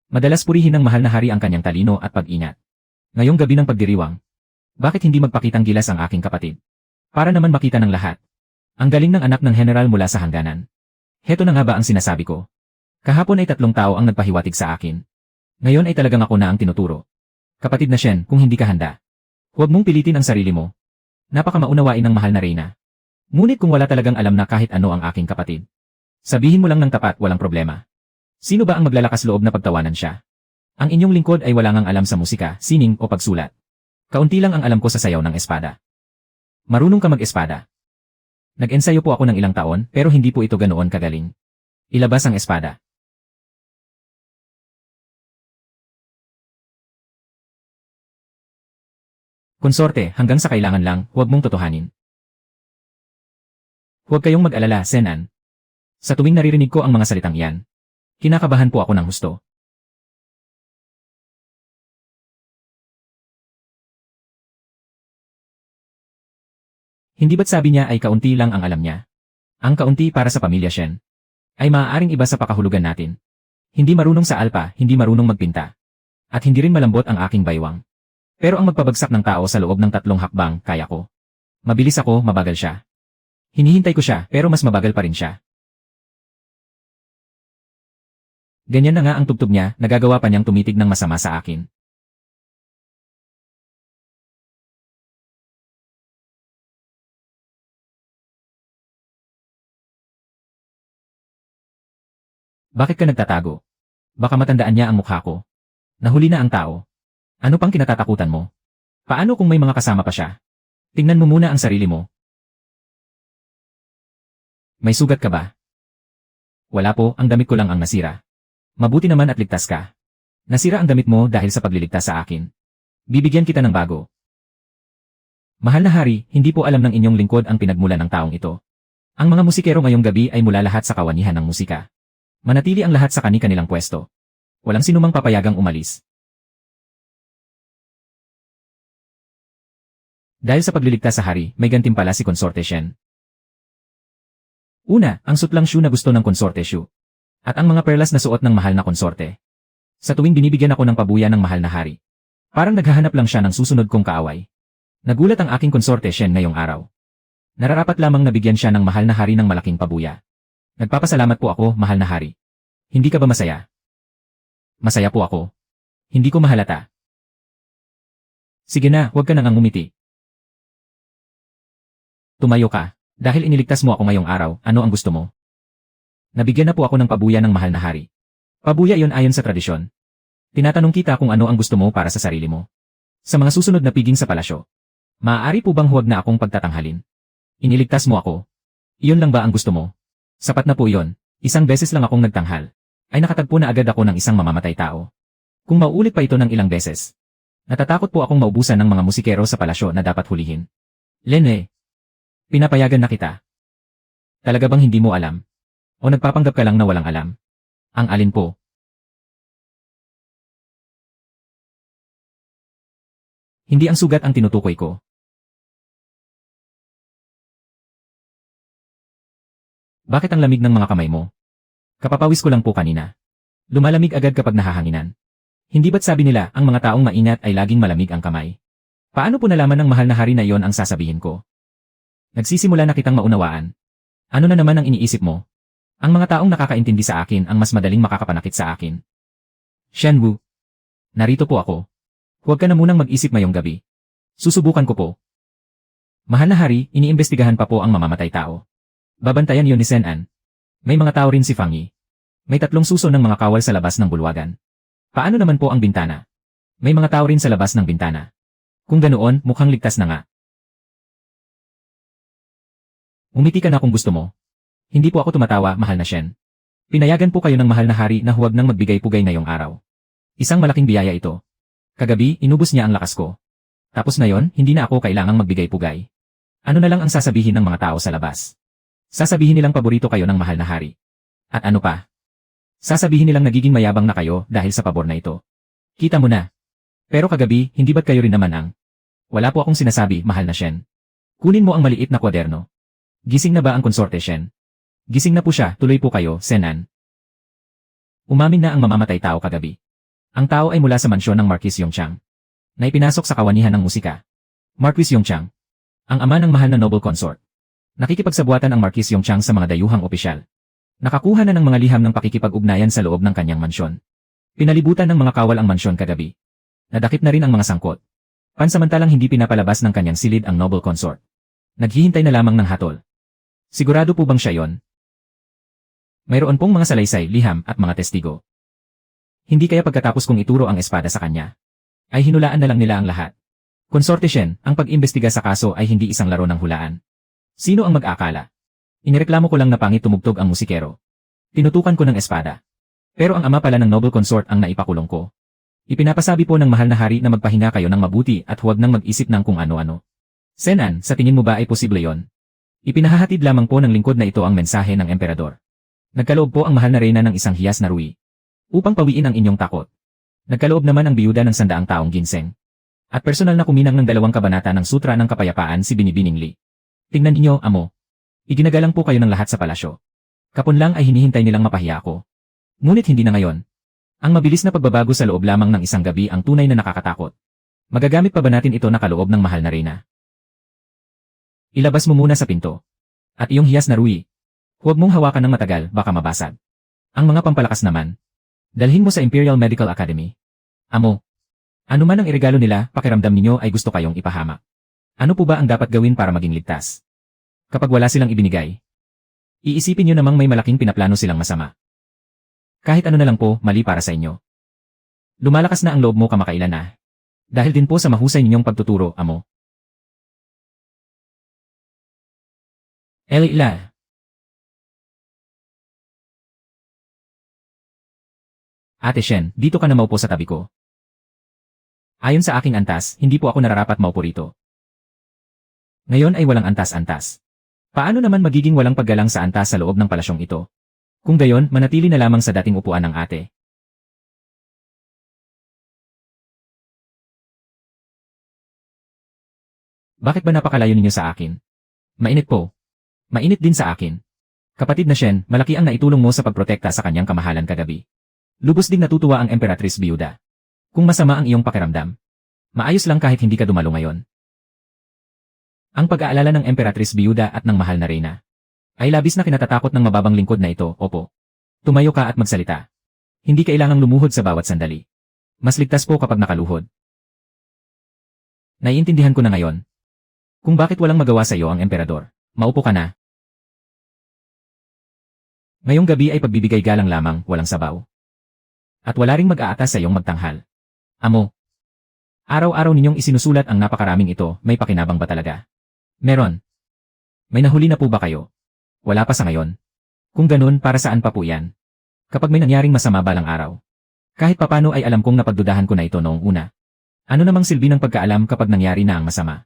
Madalas purihin ng mahal na hari ang kanyang talino at pag-ingat. Ngayong gabi ng pagdiriwang. Bakit hindi magpakitang gilas ang aking kapatid? Para naman makita ng lahat. Ang galing ng anak ng general mula sa hangganan. Heto na nga ba ang sinasabi ko? Kahapon ay 3 tao ang nagpahiwatig sa akin. Ngayon ay talagang ako na ang tinuturo. Kapatid na Shen, kung hindi ka handa, huwag mong pilitin ang sarili mo. Napakamaunawain ng mahal na reyna. Ngunit kung wala talagang alam na kahit ano ang aking kapatid, sabihin mo lang ng tapat, walang problema. Sino ba ang maglalakas loob na pagtawanan siya? Ang inyong lingkod ay wala ngang alam sa musika, sining o pagsulat. Kaunti lang ang alam ko sa sayaw ng espada. Marunong ka mag-espada. Nag-ensayo po ako ng ilang taon, pero hindi po ito ganoon kagaling. Ilabas ang espada. Konsorte, hanggang sa kailangan lang, huwag mong totohanin. Huwag kayong mag-alala, Senan. Sa tuwing naririnig ko ang mga salitang iyan, kinakabahan po ako ng husto. Hindi ba't sabi niya ay kaunti lang ang alam niya? Ang kaunti para sa pamilya Shen ay maaaring iba sa pakahulugan natin. Hindi marunong sa alpa, hindi marunong magpinta. At hindi rin malambot ang aking baywang. Pero ang magpabagsak ng tao sa loob ng 3 hakbang, kaya ko. Mabilis ako, mabagal siya. Hinihintay ko siya, pero mas mabagal pa rin siya. Ganyan na nga ang tugtog niya, nagagawa pa niyang tumitig ng masama sa akin. Bakit ka nagtatago? Baka matandaan niya ang mukha ko. Nahuli na ang tao. Ano pang kinatatakutan mo? Paano kung may mga kasama pa siya? Tingnan mo muna ang sarili mo. May sugat ka ba? Wala po, ang damit ko lang ang nasira. Mabuti naman at ligtas ka. Nasira ang damit mo dahil sa pagliligtas sa akin. Bibigyan kita ng bago. Mahal na hari, hindi po alam ng inyong lingkod ang pinagmulan ng taong ito. Ang mga musikero ngayong gabi ay mula lahat sa kawanihan ng musika. Manatili ang lahat sa kani-kanilang pwesto. Walang sinumang papayagang umalis. Dahil sa pagliligtas sa hari, may gantimpala si Konsorte Shen. Una, ang sutlang shoe na gusto ng Konsorte Shu. At ang mga perlas na suot ng mahal na konsorte. Sa tuwing binibigyan ako ng pabuya ng mahal na hari. Parang naghahanap lang siya ng susunod kong kaaway. Nagulat ang aking konsorte Shen ngayong araw. Nararapat lamang nabigyan siya ng mahal na hari ng malaking pabuya. Nagpapasalamat po ako, mahal na hari. Hindi ka ba masaya? Masaya po ako. Hindi ko mahalata. Sige na, huwag ka nang ngumiti. Tumayo ka. Dahil iniligtas mo ako ngayong araw, ano ang gusto mo? Nabigyan na po ako ng pabuya ng mahal na hari. Pabuya iyon ayon sa tradisyon. Tinatanong kita kung ano ang gusto mo para sa sarili mo. Sa mga susunod na piging sa palasyo. Maaari po bang huwag na akong pagtatanghalin? Iniligtas mo ako. Iyon lang ba ang gusto mo? Sapat na po iyon. Isang beses lang akong nagtanghal. Ay nakatagpo na agad ako ng isang mamamatay tao. Kung mauulit pa ito ng ilang beses. Natatakot po akong maubusan ng mga musikero sa palasyo na dapat hulihin. Lene. Pinapayagan na kita. Talaga bang hindi mo alam? O nagpapanggap ka lang na walang alam? Ang alin po? Hindi ang sugat ang tinutukoy ko. Bakit ang lamig ng mga kamay mo? Kapapawis ko lang po kanina. Lumalamig agad kapag nahahanginan. Hindi ba't sabi nila ang mga taong mainat ay laging malamig ang kamay? Paano po nalaman ng mahal na hari na iyon ang sasabihin ko? Nagsisimula na kitang maunawaan. Ano na naman ang iniisip mo? Ang mga taong nakakaintindi sa akin ang mas madaling makakapanakit sa akin. Shenwu. Narito po ako. Huwag ka na munang mag-isip ngayong gabi. Susubukan ko po. Mahal na hari, iniimbestigahan pa po ang mamamatay tao. Babantayan yon ni Senan. May mga tao rin si Fang Yi. May 3 suso ng mga kawal sa labas ng bulwagan. Paano naman po ang bintana? May mga tao rin sa labas ng bintana. Kung ganoon, mukhang ligtas na nga. Umiti ka na kung gusto mo. Hindi po ako tumatawa, mahal na Shen. Pinayagan po kayo ng mahal na hari na huwag nang magbigay-pugay ngayong araw. Isang malaking biyaya ito. Kagabi, inubos niya ang lakas ko. Tapos ngayon, hindi na ako kailangang magbigay-pugay. Ano na lang ang sasabihin ng mga tao sa labas? Sasabihin nilang paborito kayo ng mahal na hari. At ano pa? Sasabihin nilang nagiging mayabang na kayo dahil sa pabor na ito. Kita mo na. Pero kagabi, hindi ba't kayo rin naman ang? Wala po akong sinasabi, mahal na Shen. Kunin mo ang maliit na kwaderno. Gising na ba ang konsorte Shen? Gising na po siya, tuloy po kayo, Senan. Umamin na ang mamamatay tao kagabi. Ang tao ay mula sa mansyon ng Marquis Yongchang, na ipinasok sa kawanihan ng musika. Marquis Yongchang, ang ama ng mahal na noble consort. Nakikipagsabuatan ang Marquis Yongchang sa mga dayuhang opisyal. Nakakuha na ng mga liham ng pakikipag-ugnayan sa loob ng kanyang mansyon. Pinalibutan ng mga kawal ang mansyon kagabi. Nadakip na rin ang mga sangkot. Pansamantalang hindi pinapalabas ng kanyang silid ang noble consort. Naghihintay na lamang ng hatol. Sigurado po bang siya yon? Mayroon pong mga salaysay, liham, at mga testigo. Hindi kaya pagkatapos kong ituro ang espada sa kanya, ay hinulaan na lang nila ang lahat. Konsorte Shen, ang pag-imbestiga sa kaso ay hindi isang laro ng hulaan. Sino ang mag-akala? Inireklamo ko lang na pangit tumugtog ang musikero. Tinutukan ko ng espada. Pero ang ama pala ng noble consort ang naipakulong ko. Ipinapasabi po ng mahal na hari na magpahinga kayo ng mabuti at huwag nang mag-isip ng kung ano-ano. Senan, sa tingin mo ba ay posible yon? Ipinahahatid lamang po ng lingkod na ito ang mensahe ng emperador. Nagkaloob po ang mahal na reyna ng isang hiyas na ruwi. Upang pawiin ang inyong takot. Nagkaloob naman ang biyuda ng 100 taong ginseng. At personal na kuminang ng 2 kabanata ng Sutra ng Kapayapaan si Binibining Li. Tingnan ninyo, amo. Iginagalang po kayo ng lahat sa palasyo. Kapon lang ay hinihintay nilang mapahiya ako. Ngunit hindi na ngayon. Ang mabilis na pagbabago sa loob lamang ng isang gabi ang tunay na nakakatakot. Magagamit pa ba natin ito na kaloob ng mahal na reyna? Ilabas mo muna sa pinto. At iyong hiyas na Rui. Huwag mong hawakan ng matagal, baka mabasag. Ang mga pampalakas naman. Dalhin mo sa Imperial Medical Academy. Amo. Ano man ang iregalo nila, pakiramdam ninyo ay gusto kayong ipahamak. Ano po ba ang dapat gawin para maging ligtas? Kapag wala silang ibinigay, iisipin nyo namang may malaking pinaplano silang masama. Kahit ano na lang po, mali para sa inyo. Lumalakas na ang loob mo kamakailan na. Dahil din po sa mahusay ninyong pagtuturo, amo. Ella. Ate Shen, dito ka na maupo sa tabi ko. Ayon sa aking antas, hindi po ako nararapat maupo rito. Ngayon ay walang antas-antas. Paano naman magiging walang paggalang sa antas sa loob ng palasyong ito? Kung gayon, manatili na lamang sa dating upuan ng ate. Bakit ba napakalayo ninyo sa akin? Mainit po. Mainit din sa akin. Kapatid na Shen, malaki ang naitulong mo sa pagprotekta sa kanyang kamahalan kagabi. Lubos ding natutuwa ang Emperatrice Biyuda. Kung masama ang iyong pakiramdam, maayos lang kahit hindi ka dumalo ngayon. Ang pag-aalala ng Emperatrice Biyuda at ng mahal na reyna ay labis na kinatatakot ng mababang lingkod na ito, opo. Tumayo ka at magsalita. Hindi kailangang lumuhod sa bawat sandali. Mas ligtas po kapag nakaluhod. Naiintindihan ko na ngayon. Kung bakit walang magawa sa iyo ang emperador. Maupo ka na. Ngayong gabi ay pagbibigay galang lamang, walang sabaw. At wala ring mag-aatas sa iyong magtanghal. Amo. Araw-araw ninyong isinusulat ang napakaraming ito, may pakinabang ba talaga? Meron. May nahuli na po ba kayo? Wala pa sa ngayon. Kung ganun, para saan pa po yan? Kapag may nangyaring masama balang araw. Kahit papano ay alam kong napagdudahan ko na ito noong una. Ano namang silbi ng pagkaalam kapag nangyari na ang masama?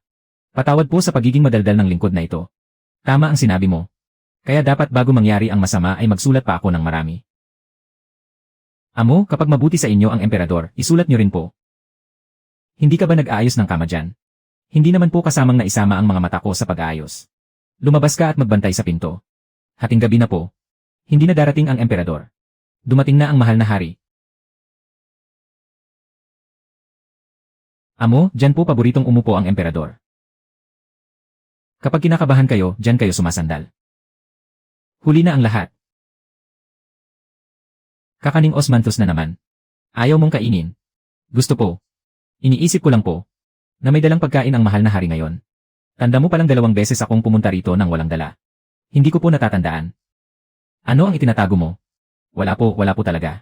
Patawad po sa pagiging madaldal ng lingkod na ito. Tama ang sinabi mo. Kaya dapat bago mangyari ang masama ay magsulat pa ako ng marami. Amo, kapag mabuti sa inyo ang emperador, isulat nyo rin po. Hindi ka ba nag-aayos ng kama dyan? Hindi naman po kasamang naisama ang mga mata ko sa pag-aayos. Lumabas ka at magbantay sa pinto. Hating gabi na po. Hindi na darating ang emperador. Dumating na ang mahal na hari. Amo, dyan po paboritong umupo ang emperador. Kapag kinakabahan kayo, dyan kayo sumasandal. Huli na ang lahat. Kakaning Osmanthus na naman. Ayaw mong kainin. Gusto po. Iniisip ko lang po, na may dalang pagkain ang mahal na hari ngayon. Tanda mo palang 2 beses akong pumunta rito nang walang dala. Hindi ko po natatandaan. Ano ang itinatago mo? Wala po talaga.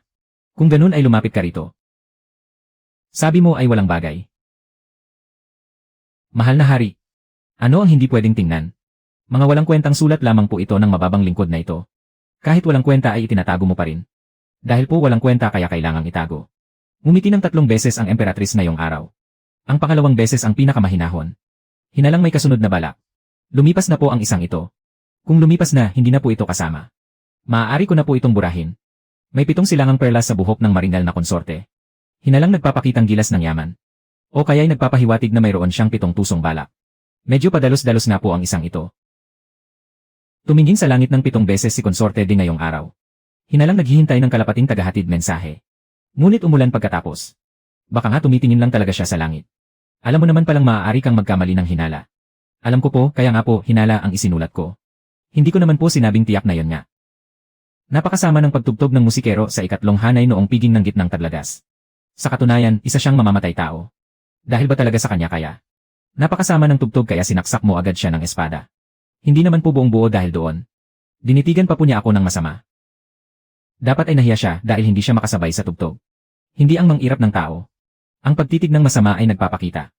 Kung ganun ay lumapit ka rito. Sabi mo ay walang bagay. Mahal na hari. Ano ang hindi pwedeng tingnan? Mga walang kwentang sulat lamang po ito ng mababang lingkod na ito. Kahit walang kwenta ay itinatago mo pa rin. Dahil po walang kwenta kaya kailangang itago. Ngumiti ng 3 beses ang emperatrice ngayong araw. Ang pangalawang beses ang pinakamahinahon. Hinalang may kasunod na balak. Lumipas na po ang isang ito. Kung lumipas na, hindi na po ito kasama. Maaari ko na po itong burahin. May 7 silangang perlas sa buhok ng maringal na konsorte. Hinalang nagpapakitang gilas ng yaman. O kaya'y nagpapahiwatig na mayroon siyang 7 tusong balak. Medyo padalos-dalos na po ang isang ito. Tumingin sa langit ng 7 beses si konsorte din ngayong araw. Hinalang naghihintay ng kalapating tagahatid mensahe. Ngunit umulan pagkatapos. Baka nga tumitingin lang talaga siya sa langit. Alam mo naman palang maaari kang magkamali ng hinala. Alam ko po, kaya nga po, hinala ang isinulat ko. Hindi ko naman po sinabing tiyak na yon nga. Napakasama ng pagtugtog ng musikero sa 3 hanay noong piging ng gitnang Taglagas. Sa katunayan, isa siyang mamamatay tao. Dahil ba talaga sa kanya kaya? Napakasama ng tugtog kaya sinaksak mo agad siya ng espada. Hindi naman po buong buo dahil doon. Dinitigan pa po niya ako ng masama. Dapat ay nahiya siya dahil hindi siya makasabay sa tugtog. Hindi ang mangirap ng tao. Ang pagtitig ng masama ay nagpapakita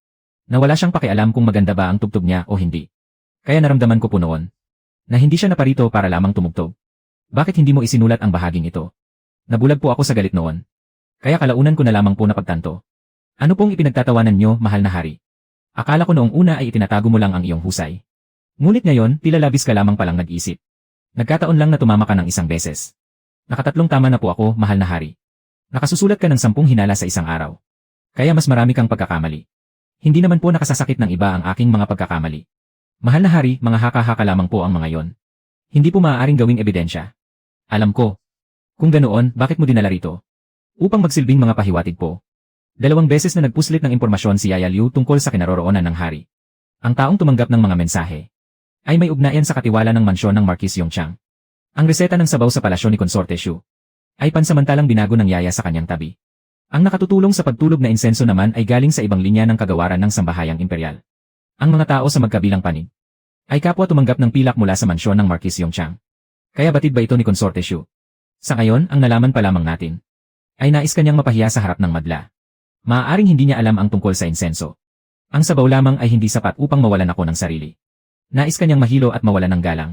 na wala siyang pakialam kung maganda ba ang tugtog niya o hindi. Kaya naramdaman ko po noon na hindi siya naparito para lamang tumugtog. Bakit hindi mo isinulat ang bahaging ito? Nabulag po ako sa galit noon. Kaya kalaunan ko na lamang po napagtanto. Ano pong ipinagtatawanan niyo, mahal na hari? Akala ko noong una ay itinatago mo lang ang iyong husay. Ngunit ngayon, tila labis ka lamang palang nag-isip. Nagkataon lang na tumama ka ng 1 beses. Nakatatlong tama na po ako, mahal na hari. Nakasusulat ka ng 10 hinala sa isang araw. Kaya mas marami kang pagkakamali. Hindi naman po nakasasakit ng iba ang aking mga pagkakamali. Mahal na hari, mga haka-haka lamang po ang mga yon. Hindi po maaaring gawing ebidensya. Alam ko. Kung ganoon, bakit mo dinala rito? Upang magsilbing mga pahiwatig po. 2 beses na nagpuslit ng impormasyon si Yaya Liu tungkol sa kinaroroonan ng hari. Ang taong tumanggap ng mga mensahe ay may ugnayan sa katiwala ng mansyon ng Marquis Yongchang. Ang reseta ng sabaw sa palasyo ni Consorte Shu ay pansamantalang binago ng Yaya sa kanyang tabi. Ang nakatutulong sa pagtulog na insenso naman ay galing sa ibang linya ng kagawaran ng Sambahayang Imperial. Ang mga tao sa magkabilang panig ay kapwa tumanggap ng pilak mula sa mansyon ng Marquis Yongchang. Kaya batid ba ito ni Consorte Shu? Sa ngayon, ang nalaman pa lamang natin ay nais kanyang mapahiya sa harap ng madla. Maaaring hindi niya alam ang tungkol sa insenso. Ang sabaw lamang ay hindi sapat upang mawalan ako ng sarili. Nais kanyang mahilo at mawalan ng galang.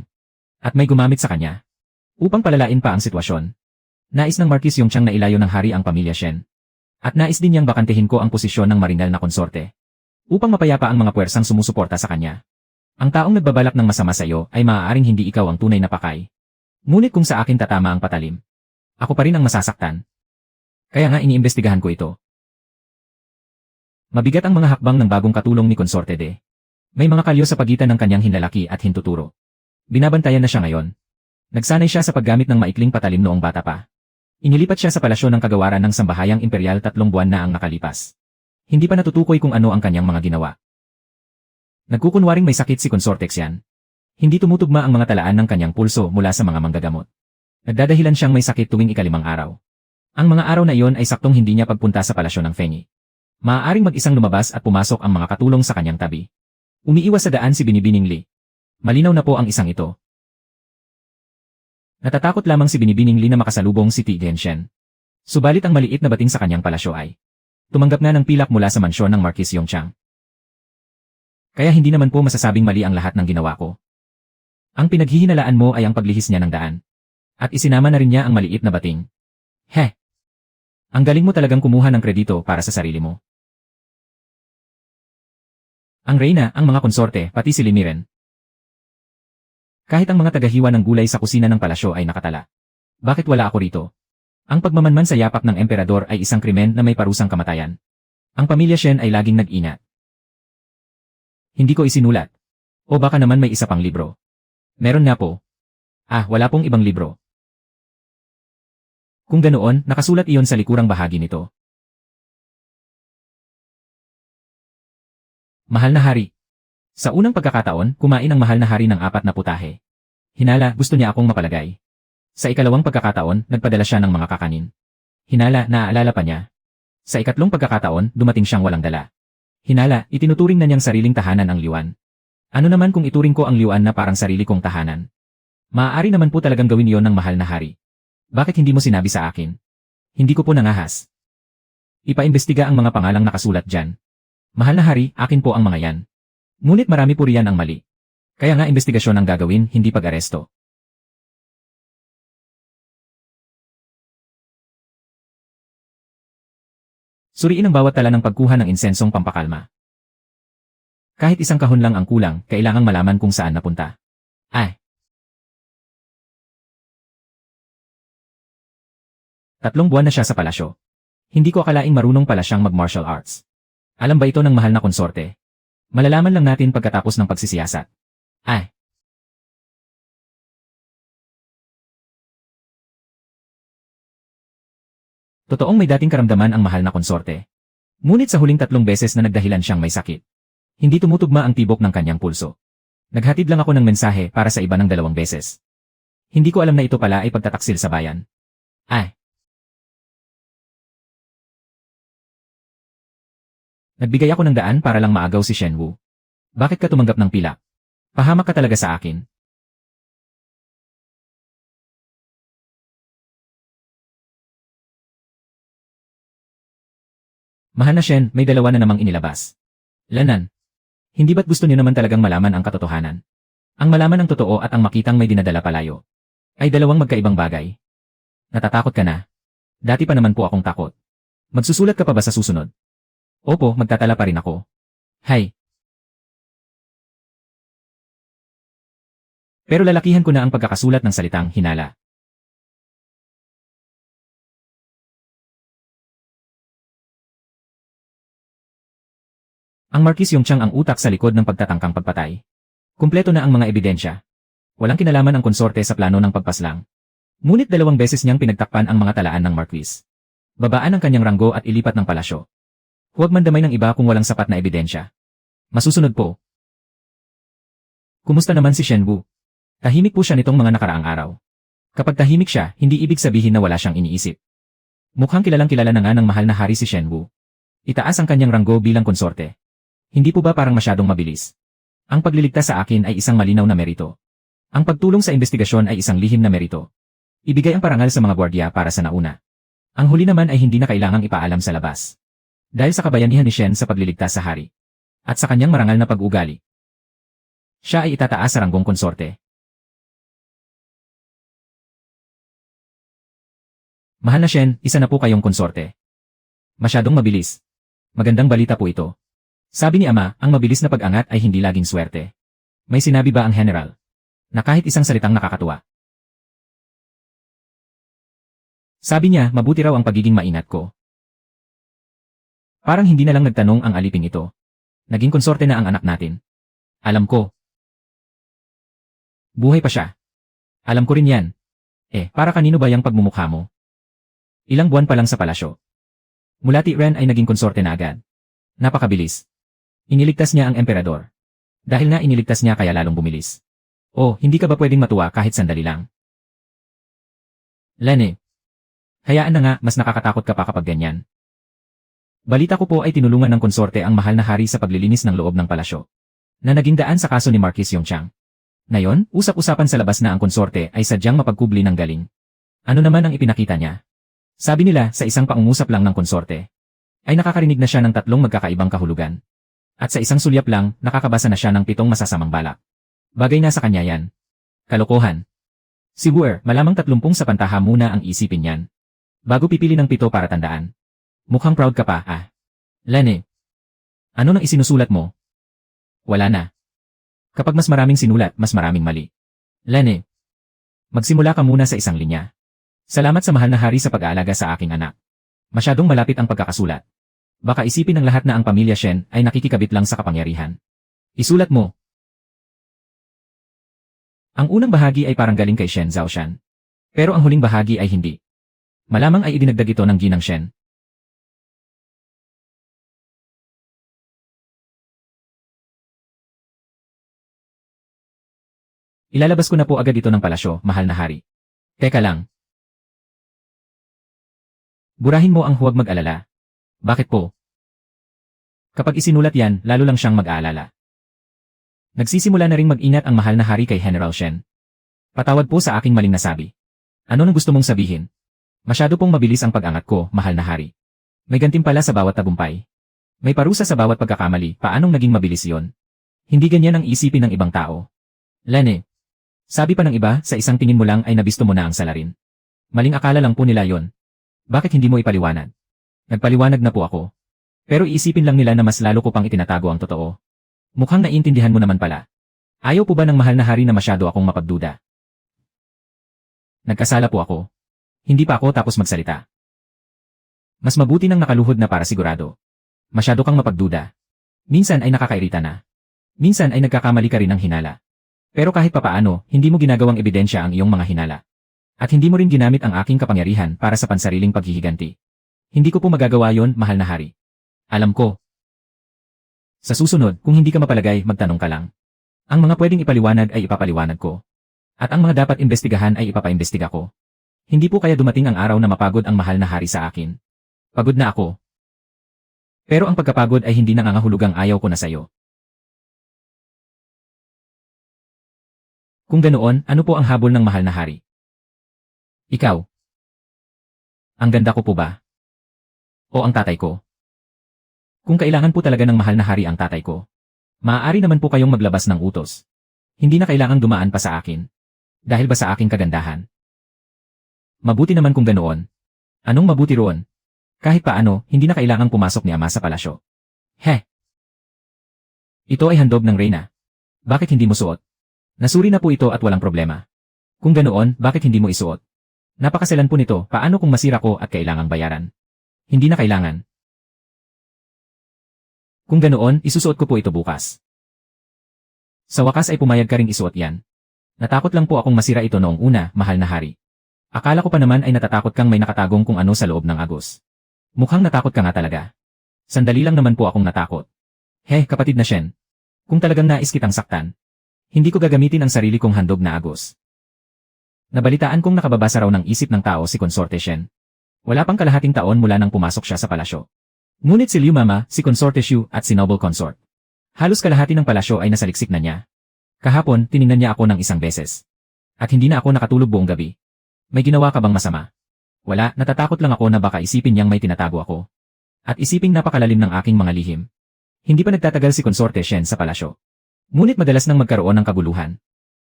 At may gumamit sa kanya upang palalain pa ang sitwasyon. Nais ng Marquis Yongchang na ilayo ng hari ang pamilya Shen. At nais din niyang bakantehin ko ang posisyon ng marinal na konsorte upang mapayapa ang mga puwersang sumusuporta sa kanya. Ang taong nagbabalak ng masama sa iyo ay maaaring hindi ikaw ang tunay na pakay. Ngunit kung sa akin tatama ang patalim, ako pa rin ang masasaktan. Kaya nga iniimbestigahan ko ito. Mabigat ang mga hakbang ng bagong katulong ni Consorte de. May mga kalyo sa pagitan ng kanyang hinlalaki at hintuturo. Binabantayan na siya ngayon. Nagsanay siya sa paggamit ng maikling patalim noong bata pa. Inilipat siya sa palasyo ng kagawaran ng Sambahayang Imperial 3 buwan na ang nakalipas. Hindi pa natutukoy kung ano ang kanyang mga ginawa. Nagkukunwaring may sakit si Consorte Xian. Hindi tumutugma ang mga talaan ng kanyang pulso mula sa mga manggagamot. Nagdadahilan siyang may sakit tuwing ika-5 araw. Ang mga araw na iyon ay saktong hindi niya pagpunta sa palasyo ng Fengi. Maaaring mag-isang lumabas at pumasok ang mga katulong sa kanyang tabi. Umiiwas sa daan si Binibining Li. Malinaw na po ang isang ito. Natatakot lamang si Binibining Li na makasalubong si Ti Genshen. Subalit ang maliit na bating sa kanyang palasyo ay tumanggap na ng pilak mula sa mansyon ng Marquis Yongchang. Kaya hindi naman po masasabing mali ang lahat ng ginawa ko. Ang pinaghihinalaan mo ay ang paglihis niya ng daan. At isinama na rin niya ang maliit na bating. Ang galing mo talagang kumuha ng kredito para sa sarili mo. Ang reyna, ang mga konsorte, pati si Limiren. Kahit ang mga tagahiwa ng gulay sa kusina ng palasyo ay nakatala. Bakit wala ako rito? Ang pagmamanman sa yapak ng emperador ay isang krimen na may parusang kamatayan. Ang pamilya Shen ay laging nag-inat. Hindi ko isinulat. O baka naman may isa pang libro. Meron nga po. Wala pong ibang libro. Kung ganoon, nakasulat iyon sa likurang bahagi nito. Mahal na hari. Sa unang pagkakataon, kumain ang mahal na hari ng 4 na putahe. Hinala, gusto niya akong mapalagay. Sa ikalawang pagkakataon, nagpadala siya ng mga kakanin. Hinala, naaalala pa niya. Sa ikatlong pagkakataon, dumating siyang walang dala. Hinala, itinuturing na niyang sariling tahanan ang liwan. Ano naman kung ituring ko ang liwan na parang sarili kong tahanan? Maaari naman po talagang gawin iyon ng mahal na hari. Bakit hindi mo sinabi sa akin? Hindi ko po nangahas. Ipaimbestiga ang mga pangalang nakasulat dyan. Mahal na hari, akin po ang mga yan. Ngunit marami po riyan ang mali. Kaya nga investigasyon ang gagawin, hindi pag-aresto. Suriin ang bawat tala ng pagkuha ng insensong pampakalma. Kahit isang kahon lang ang kulang, kailangang malaman kung saan napunta. 3 buwan na siya sa palasyo. Hindi ko akalaing marunong pala siyang mag-martial arts. Alam ba ito ng mahal na konsorte? Malalaman lang natin pagkatapos ng pagsisiyasat. Totoong may dating karamdaman ang mahal na konsorte. Ngunit sa huling 3 beses na nagdahilan siyang may sakit. Hindi tumutugma ang tibok ng kanyang pulso. Naghatid lang ako ng mensahe para sa iba ng 2 beses. Hindi ko alam na ito pala ay pagtataksil sa bayan. Nagbigay ako ng daan para lang maagaw si Shenwu. Bakit ka tumanggap ng pilak? Pahamak ka talaga sa akin. Mahal na Shen, may 2 na namang inilabas. Lanan. Hindi ba't gusto niyo naman talagang malaman ang katotohanan? Ang malaman ng totoo at ang makitang may dinadala palayo ay 2 magkaibang bagay. Natatakot ka na? Dati pa naman po akong takot. Magsusulat ka pa ba sa susunod? Opo, magtatala pa rin ako. Pero lalakihan ko na ang pagkakasulat ng salitang hinala. Ang Marquis Yongchang ang utak sa likod ng pagtatangkang pagpatay. Kumpleto na ang mga ebidensya. Walang kinalaman ang konsorte sa plano ng pagpaslang. Ngunit 2 beses niyang pinagtakpan ang mga talaan ng Marquis. Babaan ang kanyang ranggo at ilipat ng palasyo. Huwag mandamay ng iba kung walang sapat na ebidensya. Masusunod po. Kumusta naman si Shenwu? Tahimik po siya nitong mga nakaraang araw. Kapag tahimik siya, hindi ibig sabihin na wala siyang iniisip. Mukhang kilalang-kilala na nga ng mahal na hari si Shenwu. Itaas ang kanyang ranggo bilang konsorte. Hindi po ba parang masyadong mabilis? Ang pagliligtas sa akin ay isang malinaw na merito. Ang pagtulong sa investigasyon ay isang lihim na merito. Ibigay ang parangal sa mga gwardiya para sa nauna. Ang huli naman ay hindi na kailangang ipaalam sa labas. Dahil sa kabayanihan ni Shen sa pagliligtas sa hari. At sa kanyang marangal na pag-ugali. Siya ay itataas sa ranggong konsorte. Mahal na Shen, isa na po kayong konsorte. Masyadong mabilis. Magandang balita po ito. Sabi ni Ama, ang mabilis na pag-angat ay hindi laging swerte. May sinabi ba ang general? Na kahit isang salitang nakakatuwa. Sabi niya, mabuti raw ang pagiging maingat ko. Parang hindi na lang nagtanong ang aliping ito. Naging konsorte na ang anak natin. Alam ko. Buhay pa siya. Alam ko rin yan. Para kanino ba yung pagmumukha mo? Ilang buwan pa lang sa palasyo. Mula Ren ay naging konsorte na agad. Napakabilis. Iniligtas niya ang emperador. Dahil na iniligtas niya kaya lalong bumilis. Hindi ka ba pwedeng matuwa kahit sandali lang? Lene. Hayaan na nga, mas nakakatakot ka pa kapag ganyan. Balita ko po ay tinulungan ng konsorte ang mahal na hari sa paglilinis ng loob ng palasyo. Na naging daan sa kaso ni Marquis Yongchang. Ngayon, usap-usapan sa labas na ang konsorte ay sadyang mapagkubli ng galing. Ano naman ang ipinakita niya? Sabi nila, sa isang paungusap lang ng konsorte, ay nakakarinig na siya ng 3 magkakaibang kahulugan. At sa isang sulyap lang, nakakabasa na siya ng 7 masasamang balak. Bagay na sa kanya yan. Kalokohan. Si Buer, malamang 30 sa pantaha muna ang isipin yan. Bago pipili ng 7 para tandaan. Mukhang proud ka pa, Lene. Ano nang isinusulat mo? Wala na. Kapag mas maraming sinulat, mas maraming mali. Lene. Magsimula ka muna sa isang linya. Salamat sa mahal na hari sa pag-aalaga sa aking anak. Masyadong malapit ang pagkakasulat. Baka isipin ng lahat na ang pamilya Shen ay nakikikabit lang sa kapangyarihan. Isulat mo. Ang unang bahagi ay parang galing kay Shen Zhaoshan. Pero ang huling bahagi ay hindi. Malamang ay idinagdag ito ng ginang Shen. Ilalabas ko na po agad ito ng palasyo, mahal na hari. Teka lang. Burahin mo ang huwag mag-alala. Bakit po? Kapag isinulat yan, lalo lang siyang mag-aalala. Nagsisimula na ring mag-ingat ang mahal na hari kay General Shen. Patawad po sa aking maling nasabi. Ano nang gusto mong sabihin? Masyado pong mabilis ang pag-angat ko, mahal na hari. May gantimpala sa bawat tagumpay. May parusa sa bawat pagkakamali, paanong naging mabilis yon? Hindi ganyan ang isipin ng ibang tao. Lene. Sabi pa ng iba, sa isang tingin mo lang ay nabisto mo na ang salarin. Maling akala lang po nila yon. Bakit hindi mo ipaliwanag? Nagpaliwanag na po ako. Pero iisipin lang nila na mas lalo ko pang itinatago ang totoo. Mukhang naiintindihan mo naman pala. Ayaw po ba ng mahal na hari na masyado akong mapagduda? Nagkasala po ako. Hindi pa ako tapos magsalita. Mas mabuti nang nakaluhod na para sigurado. Masyado kang mapagduda. Minsan ay nakakairita na. Minsan ay nagkakamali ka rin ng hinala. Pero kahit papaano, hindi mo ginagawang ebidensya ang iyong mga hinala. At hindi mo rin ginamit ang aking kapangyarihan para sa pansariling paghihiganti. Hindi ko po magagawa yon, mahal na hari. Alam ko. Sa susunod, kung hindi ka mapalagay, magtanong ka lang. Ang mga pwedeng ipaliwanag ay ipapaliwanag ko. At ang mga dapat imbestigahan ay ipapaimbestiga ko. Hindi po kaya dumating ang araw na mapagod ang mahal na hari sa akin. Pagod na ako. Pero ang pagkapagod ay hindi nangangahulugang ayaw ko na sayo. Kung ganoon, ano po ang habol ng mahal na hari? Ikaw. Ang ganda ko po ba? O ang tatay ko? Kung kailangan po talaga ng mahal na hari ang tatay ko, maaari naman po kayong maglabas ng utos. Hindi na kailangang dumaan pa sa akin. Dahil ba sa aking kagandahan? Mabuti naman kung ganoon. Anong mabuti roon? Kahit paano, hindi na kailangang pumasok ni Ama sa palasyo. Ito ay handog ng reyna. Bakit hindi mo suot? Nasuri na po ito at walang problema. Kung ganoon, bakit hindi mo isuot? Napakaselan po nito, paano kung masira ko at kailangang bayaran? Hindi na kailangan. Kung ganoon, isusuot ko po ito bukas. Sa wakas ay pumayag ka ring isuot yan. Natakot lang po akong masira ito noong una, mahal na hari. Akala ko pa naman ay natatakot kang may nakatagong kung ano sa loob ng agos. Mukhang natakot ka nga talaga. Sandali lang naman po akong natakot. Kapatid na Shen. Kung talagang nais kitang saktan, hindi ko gagamitin ang sarili kong handog na agos. Nabalitaan kong nakababasa raw ng isip ng tao si Consorte Shen. Wala pang kalahating taon mula nang pumasok siya sa palasyo. Ngunit si Liu Mama, si Consorte Shu at si Noble Consort. Halos kalahati ng palasyo ay nasaliksik na niya. Kahapon, tiningnan niya ako ng isang beses. At hindi na ako nakatulog buong gabi. May ginawa ka bang masama? Wala, natatakot lang ako na baka isipin niyang may tinatago ako. At isiping napakalalim ng aking mga lihim. Hindi pa nagtatagal si Consorte Shen sa palasyo. Ngunit madalas nang magkaroon ng kaguluhan.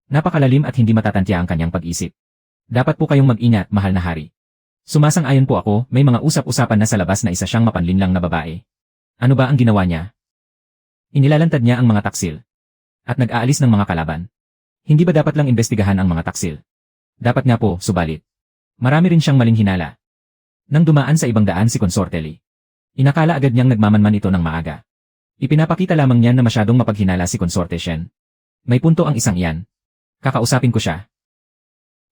Napakalalim at hindi matatantya ang kanyang pag-isip. Dapat po kayong mag-ingat, mahal na hari. Sumasang-ayon po ako, may mga usap-usapan na sa labas na isa siyang mapanlinlang na babae. Ano ba ang ginawa niya? Inilalantad niya ang mga taksil. At nag-aalis ng mga kalaban. Hindi ba dapat lang imbestigahan ang mga taksil? Dapat nga po, subalit. Marami rin siyang maling hinala. Nang dumaan sa ibang daan si Consorte Li, inakala agad niyang nagmamanman ito ng maaga. Ipinapakita lamang niya na masyadong mapaghinala si Consorte Shen. May punto ang isang iyan. Kakausapin ko siya.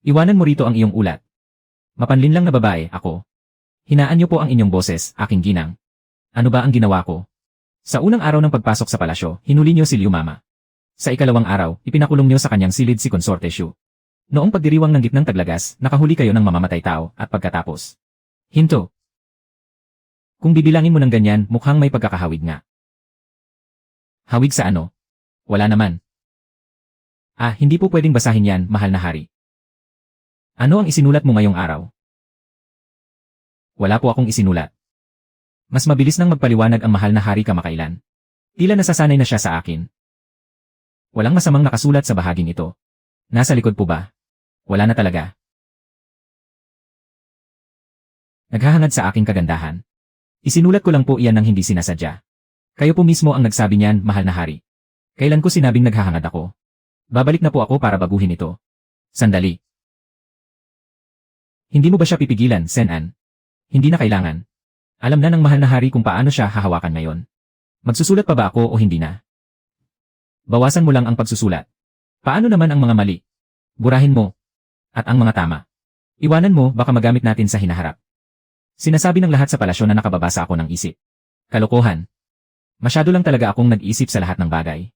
Iwanan mo rito ang iyong ulat. Mapanlinlang na babae, ako. Hinaan niyo po ang inyong boses, aking ginang. Ano ba ang ginawa ko? Sa unang araw ng pagpasok sa palasyo, hinuli niyo si Liu Mama. Sa ikalawang araw, ipinakulong niyo sa kanyang silid si Consorte Shu. Noong pagdiriwang ng gitnang taglagas, nakahuli kayo ng mamamatay tao, at pagkatapos. Hinto. Kung bibilangin mo ng ganyan, mukhang may pagkakahawig nga. Hawig sa ano? Wala naman. Hindi po pwedeng basahin yan, mahal na hari. Ano ang isinulat mo ngayong araw? Wala po akong isinulat. Mas mabilis nang magpaliwanag ang mahal na hari kamakailan. Tila nasasanay na siya sa akin. Walang masamang nakasulat sa bahaging ito. Nasa likod po ba? Wala na talaga. Naghahangad sa aking kagandahan. Isinulat ko lang po iyan ng hindi sinasadya. Kayo po mismo ang nagsabi niyan, mahal na hari. Kailan ko sinabing naghahangad ako? Babalik na po ako para baguhin ito. Sandali. Hindi mo ba siya pipigilan, Sen-an? Hindi na kailangan. Alam na ng mahal na hari kung paano siya hahawakan ngayon. Magsusulat pa ba ako o hindi na? Bawasan mo lang ang pagsusulat. Paano naman ang mga mali? Burahin mo. At ang mga tama. Iwanan mo, baka magamit natin sa hinaharap. Sinasabi ng lahat sa palasyo na nakababasa ako ng isip. Kalokohan. Masyado lang talaga akong nag-isip sa lahat ng bagay.